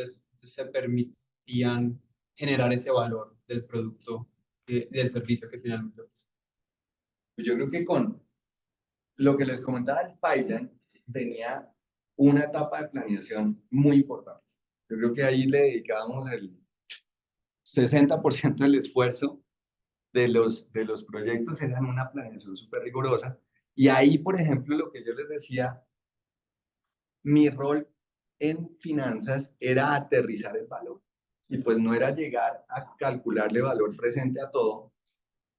se permitían generar ese valor del producto, del servicio que finalmente ofrecen? Yo creo que con lo que les comentaba, el pipeline tenía una etapa de planeación muy importante. Yo creo que ahí le dedicábamos el 60% del esfuerzo de los proyectos, eran una planeación súper rigurosa. Y ahí, por ejemplo, lo que yo les decía, mi rol en finanzas era aterrizar el valor. Y pues no era llegar a calcularle valor presente a todo,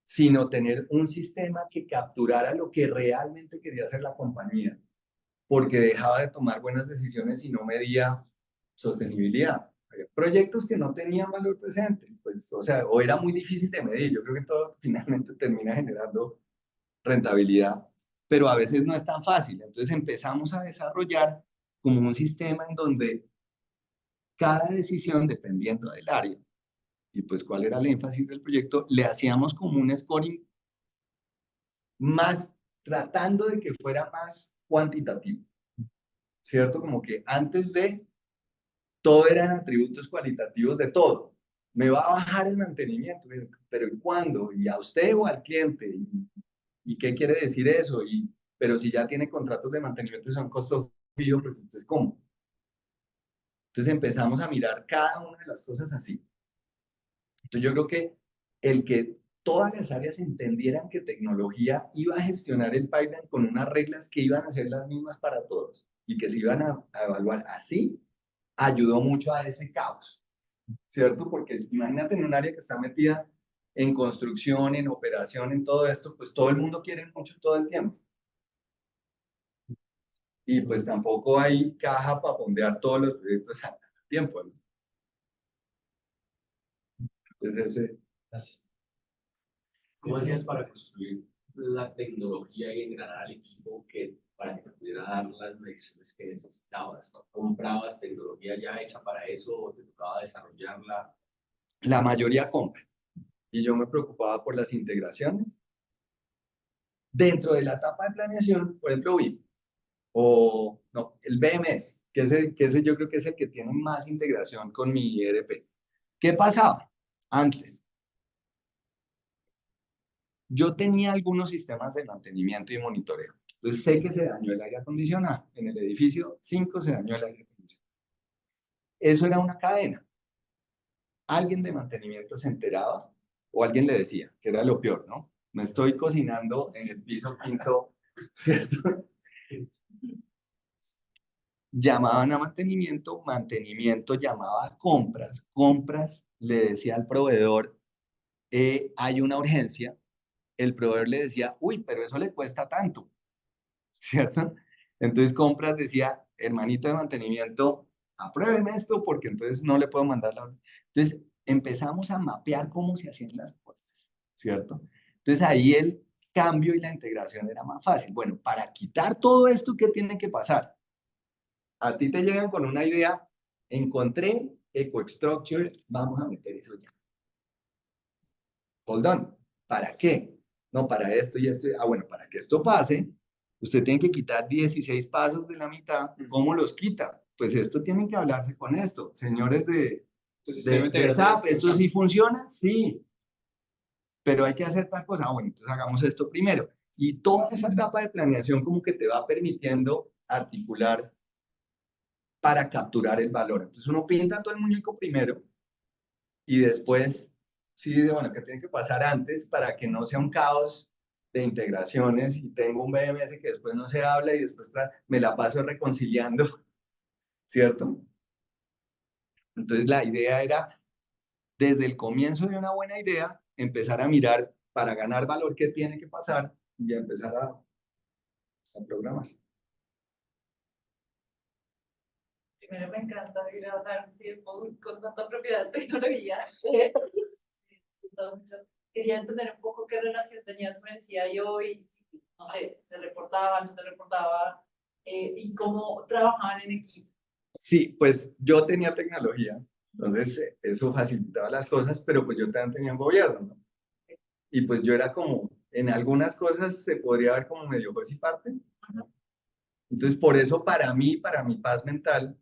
sino tener un sistema que capturara lo que realmente quería hacer la compañía, porque dejaba de tomar buenas decisiones y no medía sostenibilidad. Había proyectos que no tenían valor presente, pues, o sea, o era muy difícil de medir. Yo creo que todo finalmente termina generando rentabilidad, pero a veces no es tan fácil. Entonces empezamos a desarrollar como un sistema en donde cada decisión, dependiendo del área, y pues cuál era el énfasis del proyecto, le hacíamos como un scoring más, tratando de que fuera más cuantitativo, ¿cierto? Como que antes de todo eran atributos cualitativos de todo. Me va a bajar el mantenimiento, pero ¿cuándo? ¿Y a usted o al cliente? ¿Y qué quiere decir eso? Pero si ya tiene contratos de mantenimiento y son costos fijos, pues entonces ¿cómo? Entonces empezamos a mirar cada una de las cosas así. Entonces yo creo que el que todas las áreas entendieran que tecnología iba a gestionar el pipeline con unas reglas que iban a ser las mismas para todos y que se iban a evaluar así, ayudó mucho a ese caos, ¿cierto? Porque imagínate en un área que está metida en construcción, en operación, en todo esto, pues todo el mundo quiere mucho todo el tiempo. Y pues tampoco hay caja para fondear todos los proyectos al tiempo, ¿no? Entonces Gracias. ¿Cómo hacías para construir la tecnología y engranar al equipo para que te pudiera dar las mediciones que necesitabas? ¿No? ¿Comprabas tecnología ya hecha para eso o te tocaba desarrollarla? la mayoría compra. Y yo me preocupaba por las integraciones. Dentro de la etapa de planeación, por ejemplo, VIP, o no, el BMS, que ese yo creo que es el que tiene más integración con mi ERP. ¿Qué pasaba antes? Yo tenía algunos sistemas de mantenimiento y monitoreo. Entonces sé que se dañó el aire acondicionado. En el edificio 5 se dañó el aire acondicionado. Eso era una cadena. Alguien de mantenimiento se enteraba o alguien le decía, que era lo peor, ¿no? Me estoy cocinando en el piso quinto, ¿cierto? Llamaban a mantenimiento, mantenimiento llamaba a compras, compras le decía al proveedor, hay una urgencia, el proveedor le decía, uy, pero eso le cuesta tanto, ¿cierto? Entonces compras decía, hermanito de mantenimiento, apruébeme esto porque entonces no le puedo mandar la orden. Entonces empezamos a mapear cómo se hacían las cosas, ¿cierto? Entonces ahí el cambio y la integración era más fácil. Bueno, para quitar todo esto, ¿qué tiene que pasar? A ti te llegan con una idea, encontré EcoStruxure, vamos a meter eso ya. Hold on, ¿para qué? No, para esto y esto. Ah, bueno, para que esto pase, usted tiene que quitar 16 pasos de la mitad. ¿Cómo los quita? Pues esto tienen que hablarse con esto. Señores de SAP, ¿eso sí funciona? Sí. Pero hay que hacer tal cosa. Ah, bueno, entonces hagamos esto primero. Y toda esa etapa de planeación como que te va permitiendo articular para capturar el valor. Entonces uno pinta todo el muñeco primero y después sí dice, bueno, ¿qué tiene que pasar antes para que no sea un caos de integraciones y tengo un BMS que después no se habla y después me la paso reconciliando, ¿cierto? Entonces la idea era, desde el comienzo de una buena idea, empezar a mirar para ganar valor qué tiene que pasar y empezar a programar. Primero me encanta ir a hablar con tanta propiedad de tecnología. Quería entender un poco qué relación tenías con el CIO y, no sé, te reportaba, no te reportaba, y cómo trabajaban en equipo. Sí, pues yo tenía tecnología, entonces eso facilitaba las cosas, pero pues yo también tenía un gobierno, ¿no? Y pues yo era como, en algunas cosas se podría ver como medio juez y parte. Entonces por eso para mí, para mi paz mental,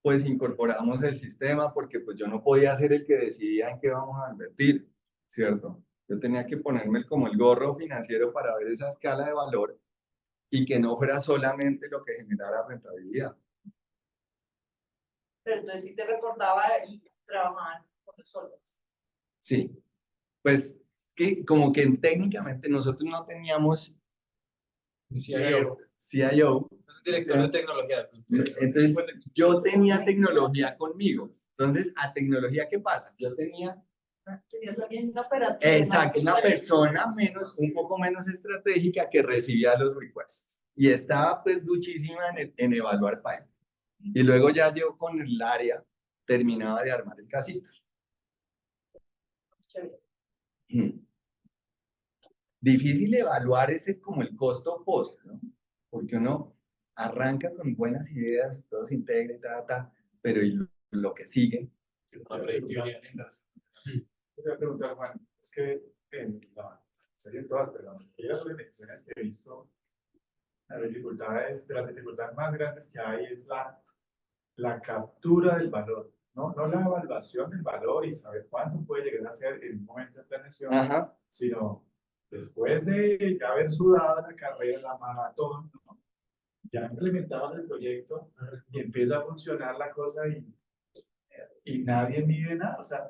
pues incorporamos el sistema porque pues yo no podía ser el que decidía en qué vamos a invertir, ¿cierto? Yo tenía que ponerme como el gorro financiero para ver esa escala de valor y que no fuera solamente lo que generara rentabilidad. Pero entonces sí te reportaba y trabajaban con los solos. Sí, pues que como que técnicamente nosotros no teníamos CIO. Es un director de tecnología. Entonces yo tenía tecnología conmigo. Entonces, ¿a tecnología qué pasa? Yo tenía Tenías alguien operativo. exacto, una persona menos, un poco menos estratégica que recibía los requests. Y estaba pues duchísima en evaluar Python. Y luego ya yo con el área terminaba de armar el casito. Difícil evaluar ese como el costo post, ¿no? Porque uno arranca con buenas ideas, todo se integra y pero ¿y lo que sigue? Te voy a preguntar, Juan, es que en la, no sé si en todas, pero en las organizaciones que he visto, de las dificultades más grandes que hay es la captura del valor, ¿no? No la evaluación del valor y saber cuánto puede llegar a ser en un momento de planeación, Ajá. sino después de ya haber sudado la carrera, la maratón, ¿no? Ya implementamos el proyecto y empieza a funcionar la cosa y nadie mide nada, o sea,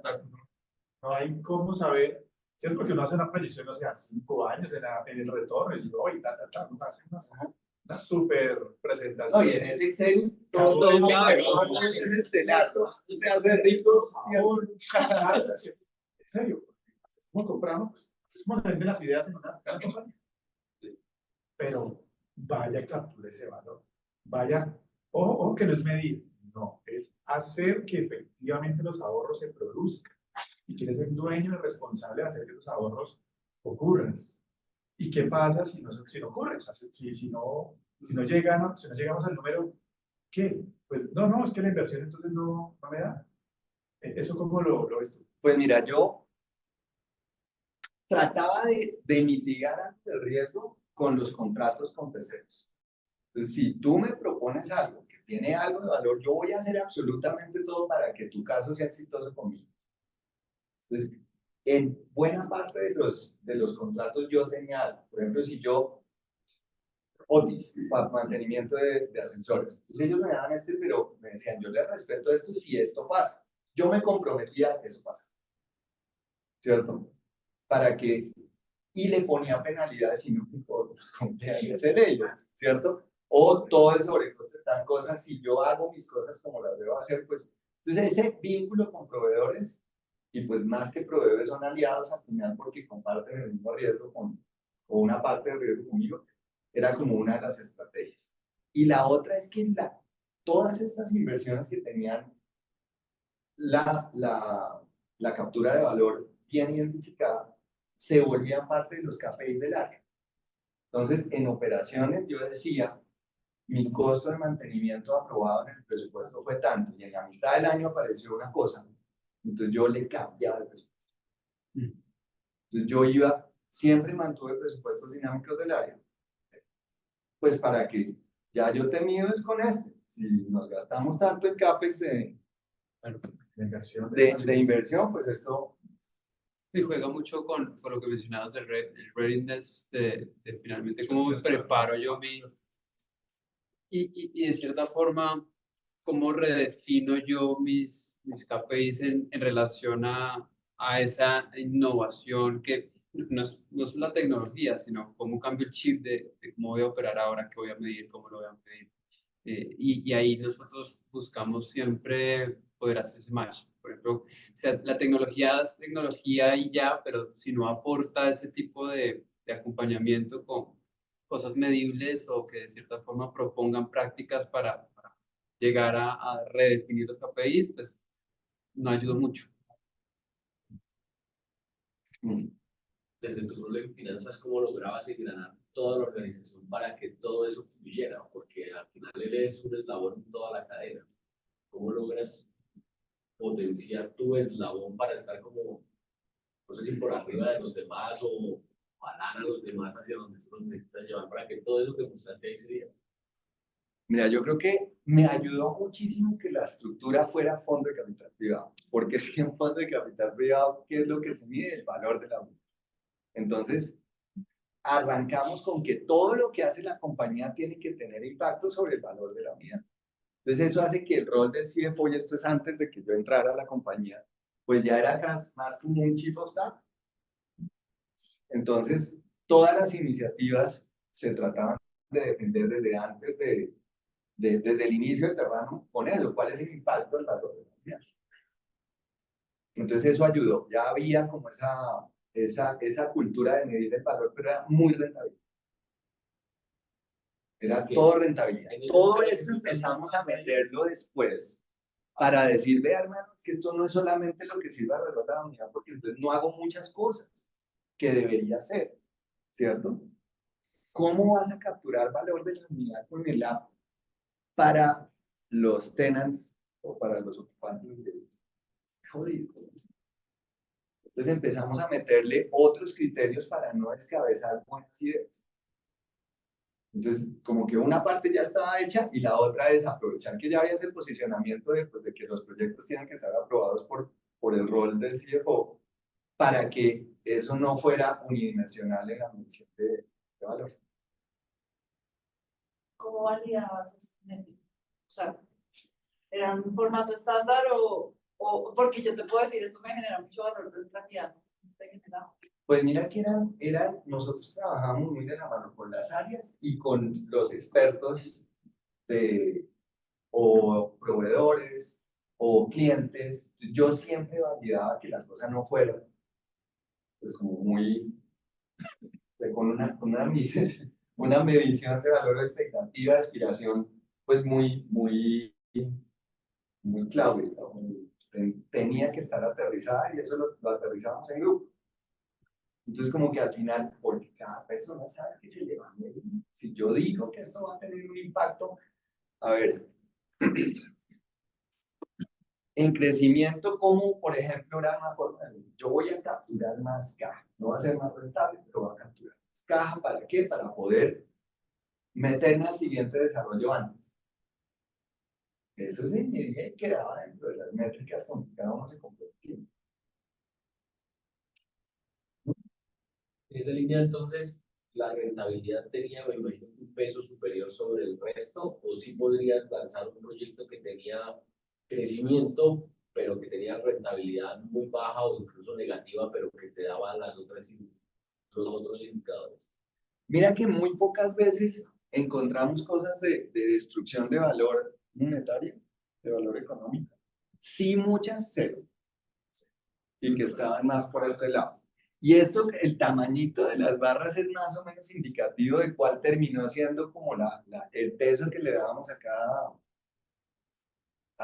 no hay cómo saber, ¿cierto? Porque uno hace una proyección, o sea, 5 años en el retorno, y digo, oye, uno hace una súper presentación. Oye, en ese Excel, todo es estelar, se hace rico. En serio, ¿cómo compramos? Pues, es como venden las ideas en una compañía. Pero vaya, capture ese valor. Vaya, ojo que no es medir, no, es hacer que efectivamente los ahorros se produzcan. Y quiere ser dueño y responsable de hacer que los ahorros ocurran. ¿Y qué pasa si no ocurre? O sea, si no llegamos al número, ¿qué? Pues no, es que la inversión entonces no me da. ¿Eso cómo lo ves tú? Pues mira, yo trataba de mitigar el riesgo con los contratos con terceros. Entonces, si tú me propones algo que tiene algo de valor, yo voy a hacer absolutamente todo para que tu caso sea exitoso conmigo. Entonces, en buena parte de los contratos yo tenía algo. Por ejemplo, si yo Otis, para mantenimiento de ascensores. Entonces ellos me daban pero me decían, yo les respeto esto si esto pasa. Yo me comprometía a que eso pasa, ¿cierto? Para que, y le ponía penalidades si no cumplía de ellos, ¿cierto? O todo es sobre tal cosas, si yo hago mis cosas como las debo hacer, pues, entonces ese vínculo con proveedores, y pues más que proveedores son aliados al final porque comparten el mismo riesgo o una parte del riesgo conmigo, era como una de las estrategias. Y la otra es que todas estas inversiones que tenían la captura de valor bien identificada, se volvían parte de los KPIs del área. Entonces, en operaciones yo decía, mi costo de mantenimiento aprobado en el presupuesto fue tanto, y en la mitad del año apareció una cosa, entonces yo le cambiaba el presupuesto. Entonces yo siempre mantuve presupuestos dinámicos del área, pues para que ya yo te mido es con este. Si nos gastamos tanto en CAPEX de inversión, pues esto... Y juega mucho con lo que mencionabas del el readiness, de finalmente cómo me preparo yo y de cierta forma, cómo redefino yo mis KPIs en relación a esa innovación que no es la tecnología, sino cómo cambio el chip de cómo voy a operar ahora, qué voy a medir, cómo lo voy a medir. Y ahí nosotros buscamos siempre poder hacer ese match. Por ejemplo, o sea, la tecnología es tecnología y ya, pero si no aporta ese tipo de acompañamiento con cosas medibles o que de cierta forma propongan prácticas para llegar a redefinir los KPIs, pues no ayuda mucho. Desde tu rol en finanzas, ¿cómo lograbas engranar toda la organización para que todo eso fluyera? Porque al final eres un eslabón en toda la cadena. ¿Cómo logras potenciar tu eslabón para estar como, no sé si por arriba de los demás o jalar a los demás hacia donde se los necesitas llevar para que todo eso que mostraste ahí se diera? Mira, yo creo que me ayudó muchísimo que la estructura fuera fondo de capital privado, porque es que en fondo de capital privado, ¿qué es lo que se mide? El valor de la unidad. Entonces, arrancamos con que todo lo que hace la compañía tiene que tener impacto sobre el valor de la unidad. Entonces, eso hace que el rol del CFO, y esto es antes de que yo entrara a la compañía, pues ya era más como un chief of staff. Entonces, todas las iniciativas se trataban de defender desde antes desde el inicio del terreno con eso, cuál es el impacto del valor de la unidad. Entonces eso ayudó, ya había como esa cultura de medir el valor, pero era muy rentable. Era todo rentabilidad. Todo esto empezamos a meterlo después para decir, vea hermanos, que esto no es solamente lo que sirve alrededor de la unidad, porque entonces no hago muchas cosas que debería hacer, ¿cierto? ¿Cómo vas a capturar valor de la unidad con el app para los tenants o para los ocupantes? Jodido. Entonces empezamos a meterle otros criterios para no descabezar buenas ideas. Entonces, como que una parte ya estaba hecha y la otra es aprovechar que ya había ese posicionamiento de que los proyectos tienen que estar aprobados por el rol del CFO para que eso no fuera unidimensional en la medición de valor. ¿Cómo validabas ese métrico? O sea, ¿era un formato estándar o porque yo te puedo decir, esto me genera mucho valor de cantidad? Pues mira que nosotros trabajamos muy de la mano con las áreas y con los expertos o proveedores o clientes. Yo siempre validaba que la cosa no fuera pues como muy con una medición de valor de expectativa, de aspiración, pues muy clave, ¿no? Tenía que estar aterrizada y eso lo aterrizamos en grupo. Entonces, como que al final, porque cada persona sabe que se le va a medir. Si yo digo que esto va a tener un impacto, a ver, en crecimiento, como por ejemplo, era una forma de yo voy a capturar más caja, no va a ser más rentable, pero voy a capturar más caja. ¿Para qué? Para poder meterme al siguiente desarrollo antes. Eso se medía y quedaba dentro de las métricas con que cada uno se comprometía. En esa línea, entonces, la rentabilidad tenía, me imagino, un peso superior sobre el resto, o si podrías lanzar un proyecto que tenía crecimiento, pero que tenía rentabilidad muy baja o incluso negativa, pero que te daba los otros indicadores. Mira que muy pocas veces encontramos cosas de destrucción de valor monetario, de valor económico. Sí, muchas cero. Y que estaban más por este lado. Y esto, el tamañito de las barras es más o menos indicativo de cuál terminó siendo como el peso que le dábamos a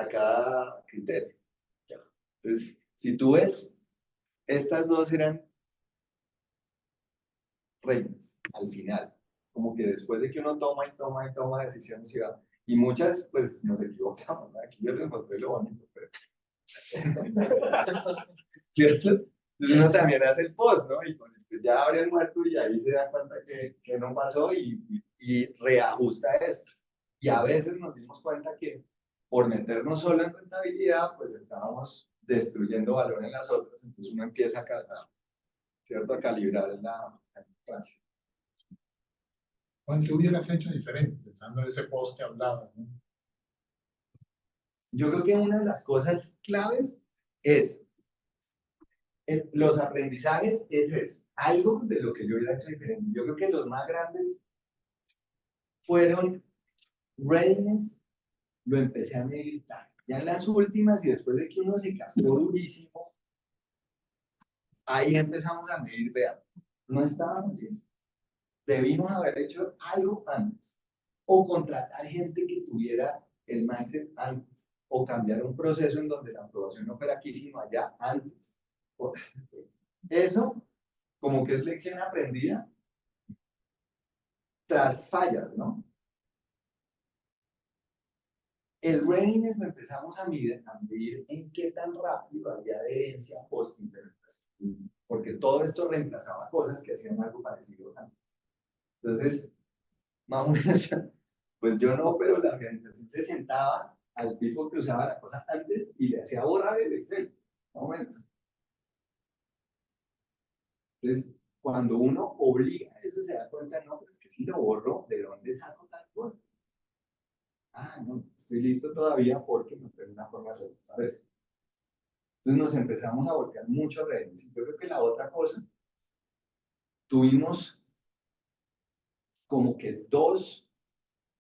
cada criterio. Entonces, si tú ves, estas dos eran reinas al final. Como que después de que uno toma y toma y toma decisiones y va. Y muchas, pues nos equivocamos, ¿no? Aquí yo les mostré lo bonito, pero... ¿Cierto? Entonces uno también hace el post, ¿no? Y pues ya abre el muerto y ahí se da cuenta que no pasó y reajusta esto. Y a veces nos dimos cuenta que por meternos solo en rentabilidad, pues estábamos destruyendo valor en las otras, entonces uno empieza ¿cierto? A calibrar en la inflación. Juan, ¿qué hubieras hecho diferente pensando en ese post que hablabas, ¿no? Yo creo que una de las cosas claves es los aprendizajes, es eso, algo de lo que yo hubiera hecho diferente. Yo creo que los más grandes fueron readiness, lo empecé a medir tarde. Ya en las últimas y después de que uno se casó durísimo, ahí empezamos a medir, vean, no estábamos listos. Debimos haber hecho algo antes, o contratar gente que tuviera el mindset antes, o cambiar un proceso en donde la aprobación no fuera aquí, sino allá antes. Eso, como que es lección aprendida tras fallas, ¿no? El readiness lo empezamos a medir en qué tan rápido había adherencia post-implementación, porque todo esto reemplazaba cosas que hacían algo parecido antes. Entonces, más o menos, pues yo no, pero la organización se sentaba al tipo que usaba la cosa antes y le hacía borrar el Excel, más o menos. Entonces, cuando uno obliga a eso, se da cuenta, no, pero es que si lo borro, ¿de dónde saco tal cosa? Ah, no, estoy listo todavía porque no tengo una forma de realizar eso. Entonces nos empezamos a voltear mucho a redes. Yo creo que la otra cosa, tuvimos como que dos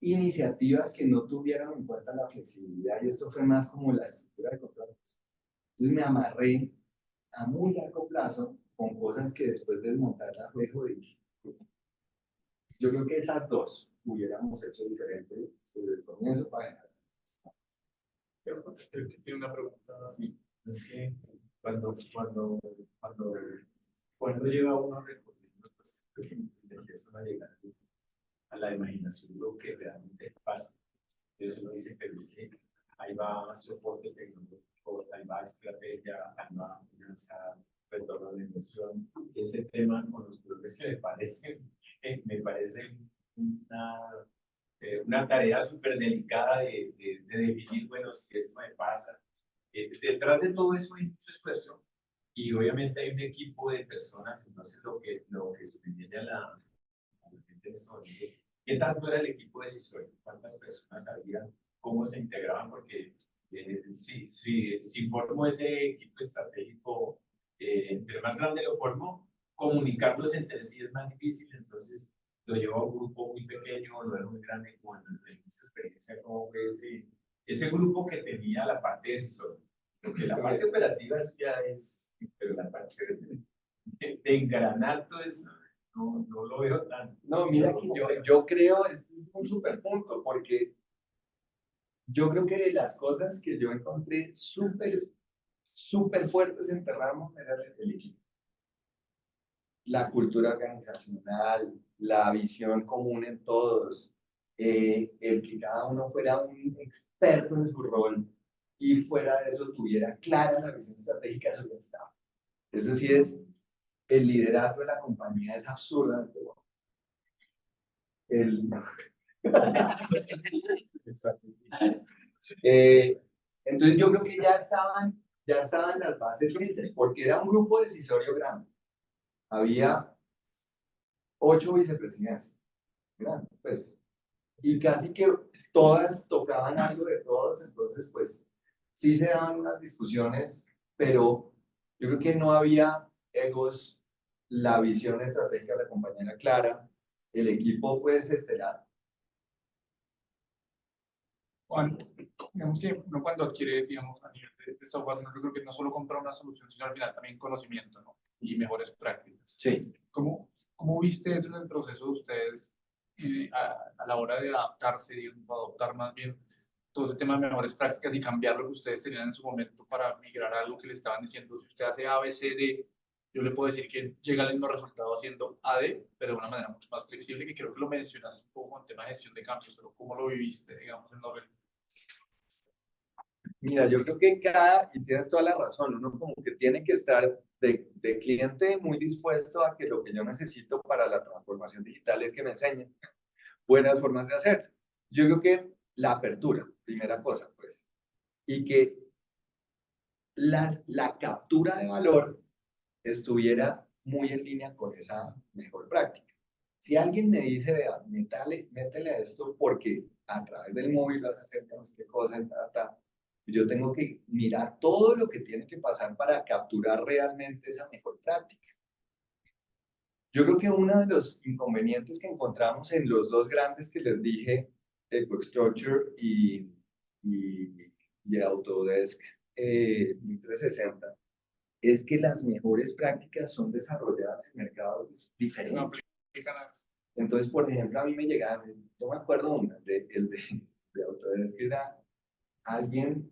iniciativas que no tuvieron en cuenta la flexibilidad, y esto fue más como la estructura de contratos. Entonces me amarré a muy largo plazo con cosas que después de desmontarlas fue jodidísimo. Yo creo que esas dos hubiéramos hecho diferente desde el comienzo para ganar. Creo que tiene una pregunta así. Es que cuando llega uno recorriendo, pues empiezan a llegar a la imaginación lo que realmente pasa. Entonces uno dice, pero es que ahí va soporte tecnológico, ahí va estrategia, ahí va finanzar, retorno de inversión. Ese tema con los bloques que me parece una tarea súper delicada de definir, bueno, si esto me pasa. Detrás de todo eso hay mucho esfuerzo y obviamente hay un equipo de personas, entonces lo que se me viene a la mente es qué tanto era el equipo decisorio, cuántas personas había, cómo se integraban, porque si formo ese equipo estratégico, entre más grande lo formo, comunicarlos entre sí es más difícil, entonces lo llevo a un grupo muy pequeño, lo veo muy grande, cuando en esa experiencia, como que ese grupo que tenía la parte decisoria, porque la parte operativa eso ya es, pero la parte de engranar todo eso, no lo veo tan... No, mira que yo creo, es un súper punto, porque yo creo que de las cosas que yo encontré súper fuertes en Terramo era el equipo. La cultura organizacional, la visión común en todos, el que cada uno fuera un experto en su rol y fuera de eso tuviera clara la visión estratégica de su estado. Eso sí es, el liderazgo de la compañía es absurdamente bueno. Entonces yo creo que ya estaban las bases hechas, porque era un grupo decisorio grande. Había 8 vicepresidencias. ¿Verdad? Pues, y casi que todas tocaban algo de todos, entonces pues sí se daban unas discusiones, pero yo creo que no había egos, la visión estratégica de la compañía era clara, el equipo pues estelar. Juan, digamos que uno cuando adquiere, digamos, a nivel de software, yo creo que no solo compra una solución, sino al final también conocimiento, ¿no? Y mejores prácticas. Sí. ¿Cómo viste eso en el proceso de ustedes a la hora de adaptarse, digamos, adoptar más bien todo ese tema de mejores prácticas y cambiar lo que ustedes tenían en su momento para migrar a algo que le estaban diciendo? Si usted hace A, B, C, D, yo le puedo decir que llega al mismo resultado haciendo A, D, pero de una manera mucho más flexible, que creo que lo mencionaste un poco en tema de gestión de cambios, pero ¿cómo lo viviste, digamos, en Norrell? Mira, yo creo que y tienes toda la razón, uno como que tiene que estar de cliente muy dispuesto a que lo que yo necesito para la transformación digital es que me enseñen buenas formas de hacer. Yo creo que la apertura, primera cosa, pues, y que la captura de valor estuviera muy en línea con esa mejor práctica. Si alguien me dice, vea, métele a esto porque a través del móvil vas a hacer no sé qué cosa, yo tengo que mirar todo lo que tiene que pasar para capturar realmente esa mejor práctica. Yo creo que uno de los inconvenientes que encontramos en los dos grandes que les dije, EcoStruxure y Autodesk 360, es que las mejores prácticas son desarrolladas en mercados diferentes. Entonces, por ejemplo, a mí me llegaban, yo me acuerdo una, de Autodesk, que era alguien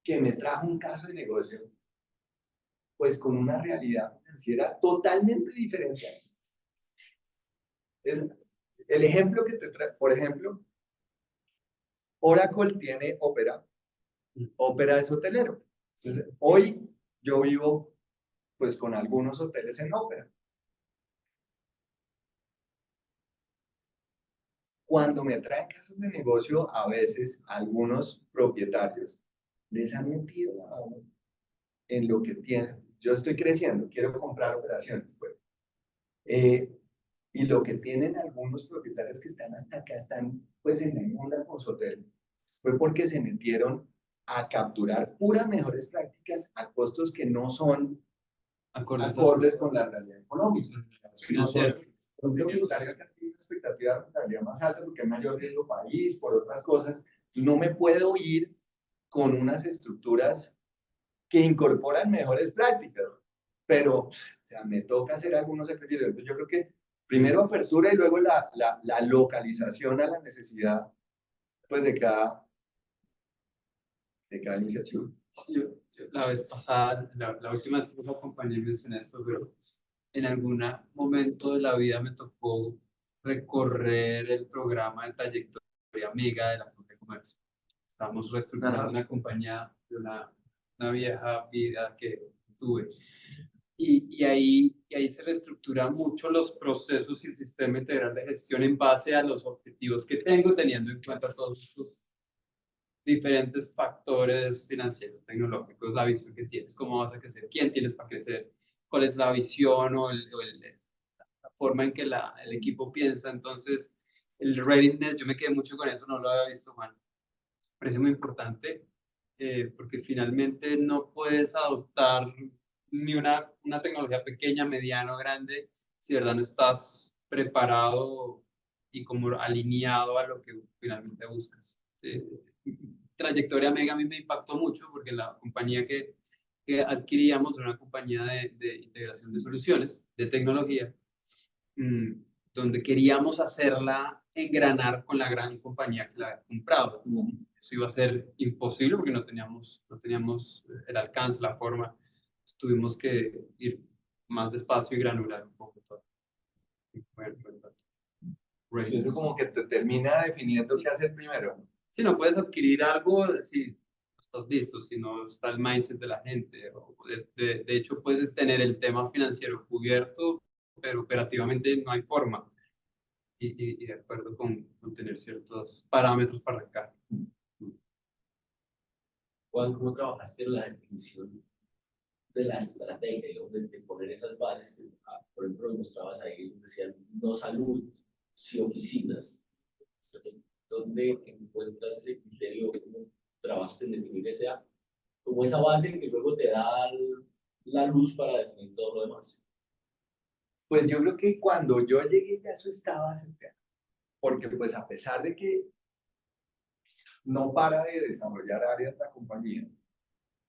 que me trajo un caso de negocio, pues con una realidad financiera totalmente diferente. El ejemplo que te trae, por ejemplo, Oracle tiene Opera. Opera es hotelero. Entonces, hoy yo vivo pues con algunos hoteles en Opera. Cuando me traen casos de negocio, a veces algunos propietarios les han metido la mano en lo que tienen. Yo estoy creciendo, quiero comprar operaciones. Pues. Y lo que tienen algunos propietarios que están hasta acá, están pues en la inmunda con su hotel, fue porque se metieron a capturar puras mejores prácticas a costos que no son acordes con la realidad económica. Un propietario que tiene una expectativa de rentabilidad más alta porque hay mayor riesgo país, por otras cosas, no me puedo ir con unas estructuras que incorporan mejores prácticas, pero o sea, me toca hacer algunos sacrificios. Entonces yo creo que primero apertura y luego la localización a la necesidad pues, de cada iniciativa. Yo la vez pasada, la última vez que lo acompañé mencioné esto, pero en algún momento de la vida me tocó recorrer el programa de trayectoria amiga de la Cámara de Comercio. Estábamos reestructurando una compañía de una vieja vida que tuve. Y ahí se reestructura mucho los procesos y el sistema integral de gestión en base a los objetivos que tengo, teniendo en cuenta todos los diferentes factores financieros, tecnológicos, la visión que tienes, cómo vas a crecer, quién tienes para crecer, cuál es la visión o la forma en que el equipo piensa. Entonces, el readiness, yo me quedé mucho con eso, no lo había visto, Juan. Parece muy importante porque finalmente no puedes adoptar ni una tecnología pequeña, mediana o grande si de verdad no estás preparado y como alineado a lo que finalmente buscas. Trayectoria Mega a mí me impactó mucho porque la compañía que adquiríamos era una compañía de integración de soluciones, de tecnología, donde queríamos hacerla engranar con la gran compañía que la había comprado. Eso iba a ser imposible porque no teníamos el alcance, la forma. Tuvimos que ir más despacio y granular un poco todo. Sí, eso como que te termina definiendo qué hacer primero. Si no puedes adquirir algo, si no estás listo, si no está el mindset de la gente. De hecho, puedes tener el tema financiero cubierto, pero operativamente no hay forma. Y de acuerdo con tener ciertos parámetros para arrancar. Juan, ¿cómo trabajaste la definición de la estrategia, digamos, de poner esas bases que, por ejemplo, nos mostrabas ahí, decían no salud, sí oficinas. ¿Dónde encuentras ese criterio? ¿Cómo trabajas en definir esa, como esa base que luego te da la luz para definir todo lo demás? Pues yo creo que cuando yo llegué ya eso estaba centrado, porque pues a pesar de que no para de desarrollar áreas de la compañía,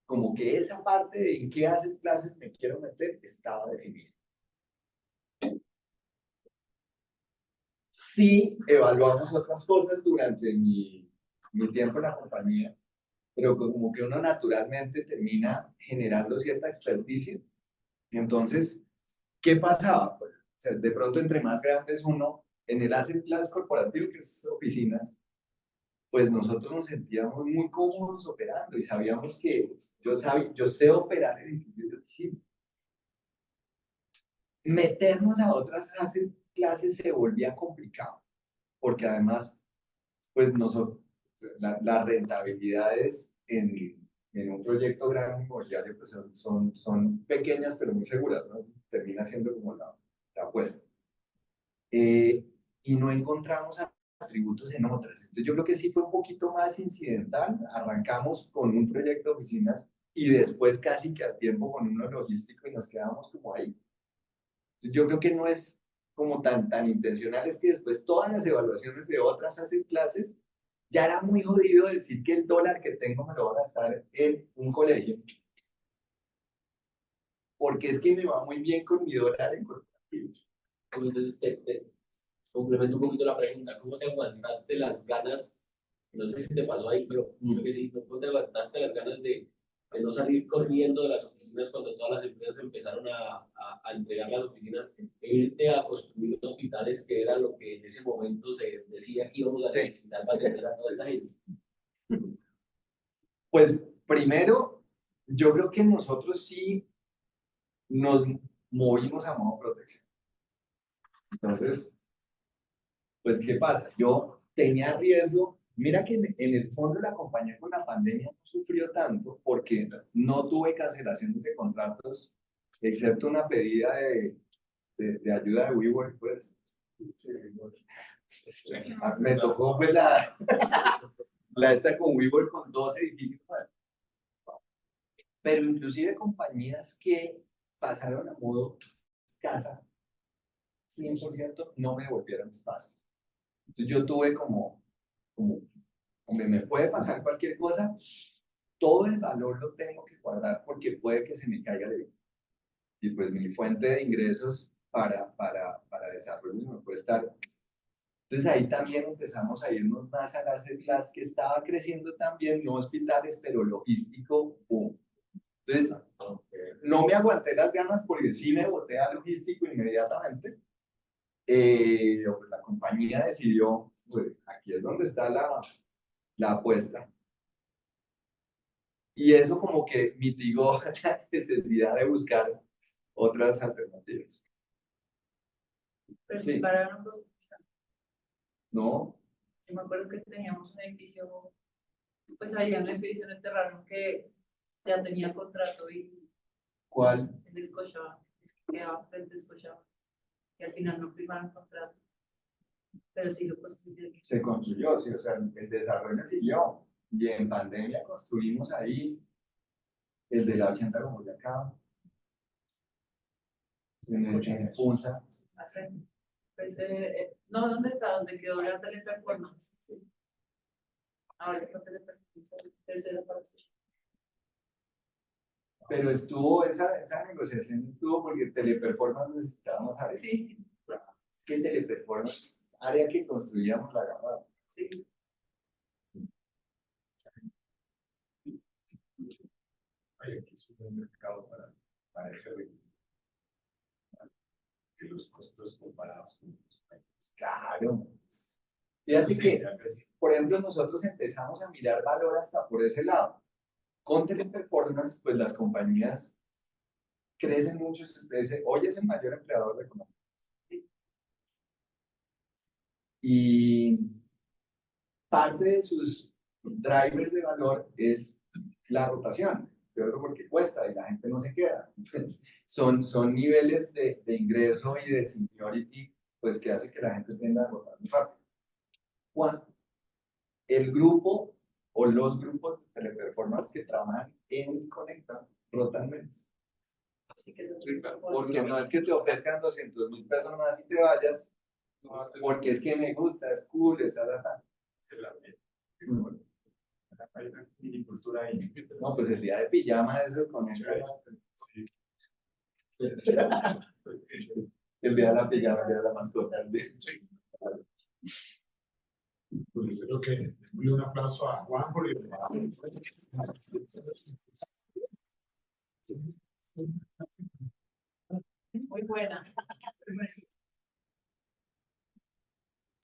como que esa parte de en qué haces clases me quiero meter estaba definida. Sí, evaluamos otras cosas durante mi tiempo en la compañía, pero como que uno naturalmente termina generando cierta experticia. Y entonces, ¿qué pasaba? Pues, o sea, de pronto, entre más grandes uno, en el asset class corporativo, que es oficinas, pues nosotros nos sentíamos muy cómodos operando y sabíamos que yo sé operar en edificios de oficina. Meternos a otras asset clases se volvía complicado, porque además, pues nosotros, las rentabilidades en un proyecto grande inmobiliario pues son pequeñas pero muy seguras, ¿no? Termina siendo como la apuesta. Y no encontramos atributos en otras. Entonces yo creo que sí fue un poquito más incidental. Arrancamos con un proyecto de oficinas y después casi que a tiempo con uno logístico y nos quedamos como ahí. Entonces yo creo que no es como tan intencional, es que después todas las evaluaciones de otras asset clases ya era muy jodido decir que el dólar que tengo me lo va a gastar en un colegio. Porque es que me va muy bien con mi dólar en corporativo. Entonces, te complemento un poquito la pregunta, ¿cómo te aguantaste las ganas? No sé si te pasó ahí, pero creo que sí, ¿cómo te aguantaste las ganas de no salir corriendo de las oficinas cuando todas las empresas empezaron a entregar las oficinas e irte a construir hospitales, que era lo que en ese momento se decía que íbamos a necesitar para atender a toda esta gente? Pues primero, yo creo que nosotros sí nos movimos a modo protección. Entonces, pues, ¿qué pasa? Yo tenía riesgo. Mira que en el fondo la compañía con la pandemia no sufrió tanto porque no tuve cancelaciones de contratos, excepto una pedida de ayuda de WeWork, pues. Me tocó pues, la esta con WeWork con 2 edificios más. Pero inclusive compañías que pasaron a modo casa, 100% no me devolvieron espacio. Entonces yo tuve como me puede pasar cualquier cosa, todo el valor lo tengo que guardar porque puede que se me caiga de vida. Y pues mi fuente de ingresos para desarrollo me puede estar. Entonces ahí también empezamos a irnos más a las clases que estaba creciendo también, no hospitales, pero logístico, boom. Entonces, no me aguanté las ganas porque sí me boté a logístico inmediatamente. Pues la compañía decidió, pues aquí es donde está la apuesta. Y eso como que mitigó la necesidad de buscar otras alternativas. Pero Sí. para nosotros, ¿No? yo me acuerdo que teníamos un edificio, pues allá en el edificio en el terreno que ya tenía contrato y ¿Cuál? el de Scotiabank, que quedaba frente a Scotiabank, y al final no firmaron contrato, pero sí lo construyeron. Se construyó, sí, o sea, el desarrollo siguió. Y en pandemia construimos ahí el de la 80 como de acá, en Funza. Al frente. Pues, no, ¿dónde está? ¿Dónde quedó la teleperformance? Sí. Ahora está teleperformance, tercera para escuchar. Pero estuvo, esa negociación estuvo porque Teleperformance necesitábamos área. Sí, Es que Teleperformance, área que construíamos la gama. sí. Hay aquí es un buen mercado para ese ritmo. Que los costos comparados con los países. Claro. Fíjate Sí, que, ya crecí. por ejemplo, nosotros empezamos a mirar valor hasta por ese lado. Con Teleperformance, pues las compañías crecen mucho. Hoy es el mayor empleador de Colombia. Y parte de sus drivers de valor es la rotación. este otro porque cuesta y la gente no se queda. Son niveles de ingreso y de seniority, pues que hace que la gente tienda a votar muy rápido. Cuando el grupo o los grupos de teleperformance que trabajan en Conecta rotan menos. Así que Sí, claro. Porque no es que te ofrezcan 200.000 pesos más y te vayas, porque es que me gusta, es cool, es alata. Hay una minicultura ahí. No, pues el día de pijama, eso con eso. El día de la pijama, el día de la mascota. Pues yo creo que un aplauso a Juan porque muy buena.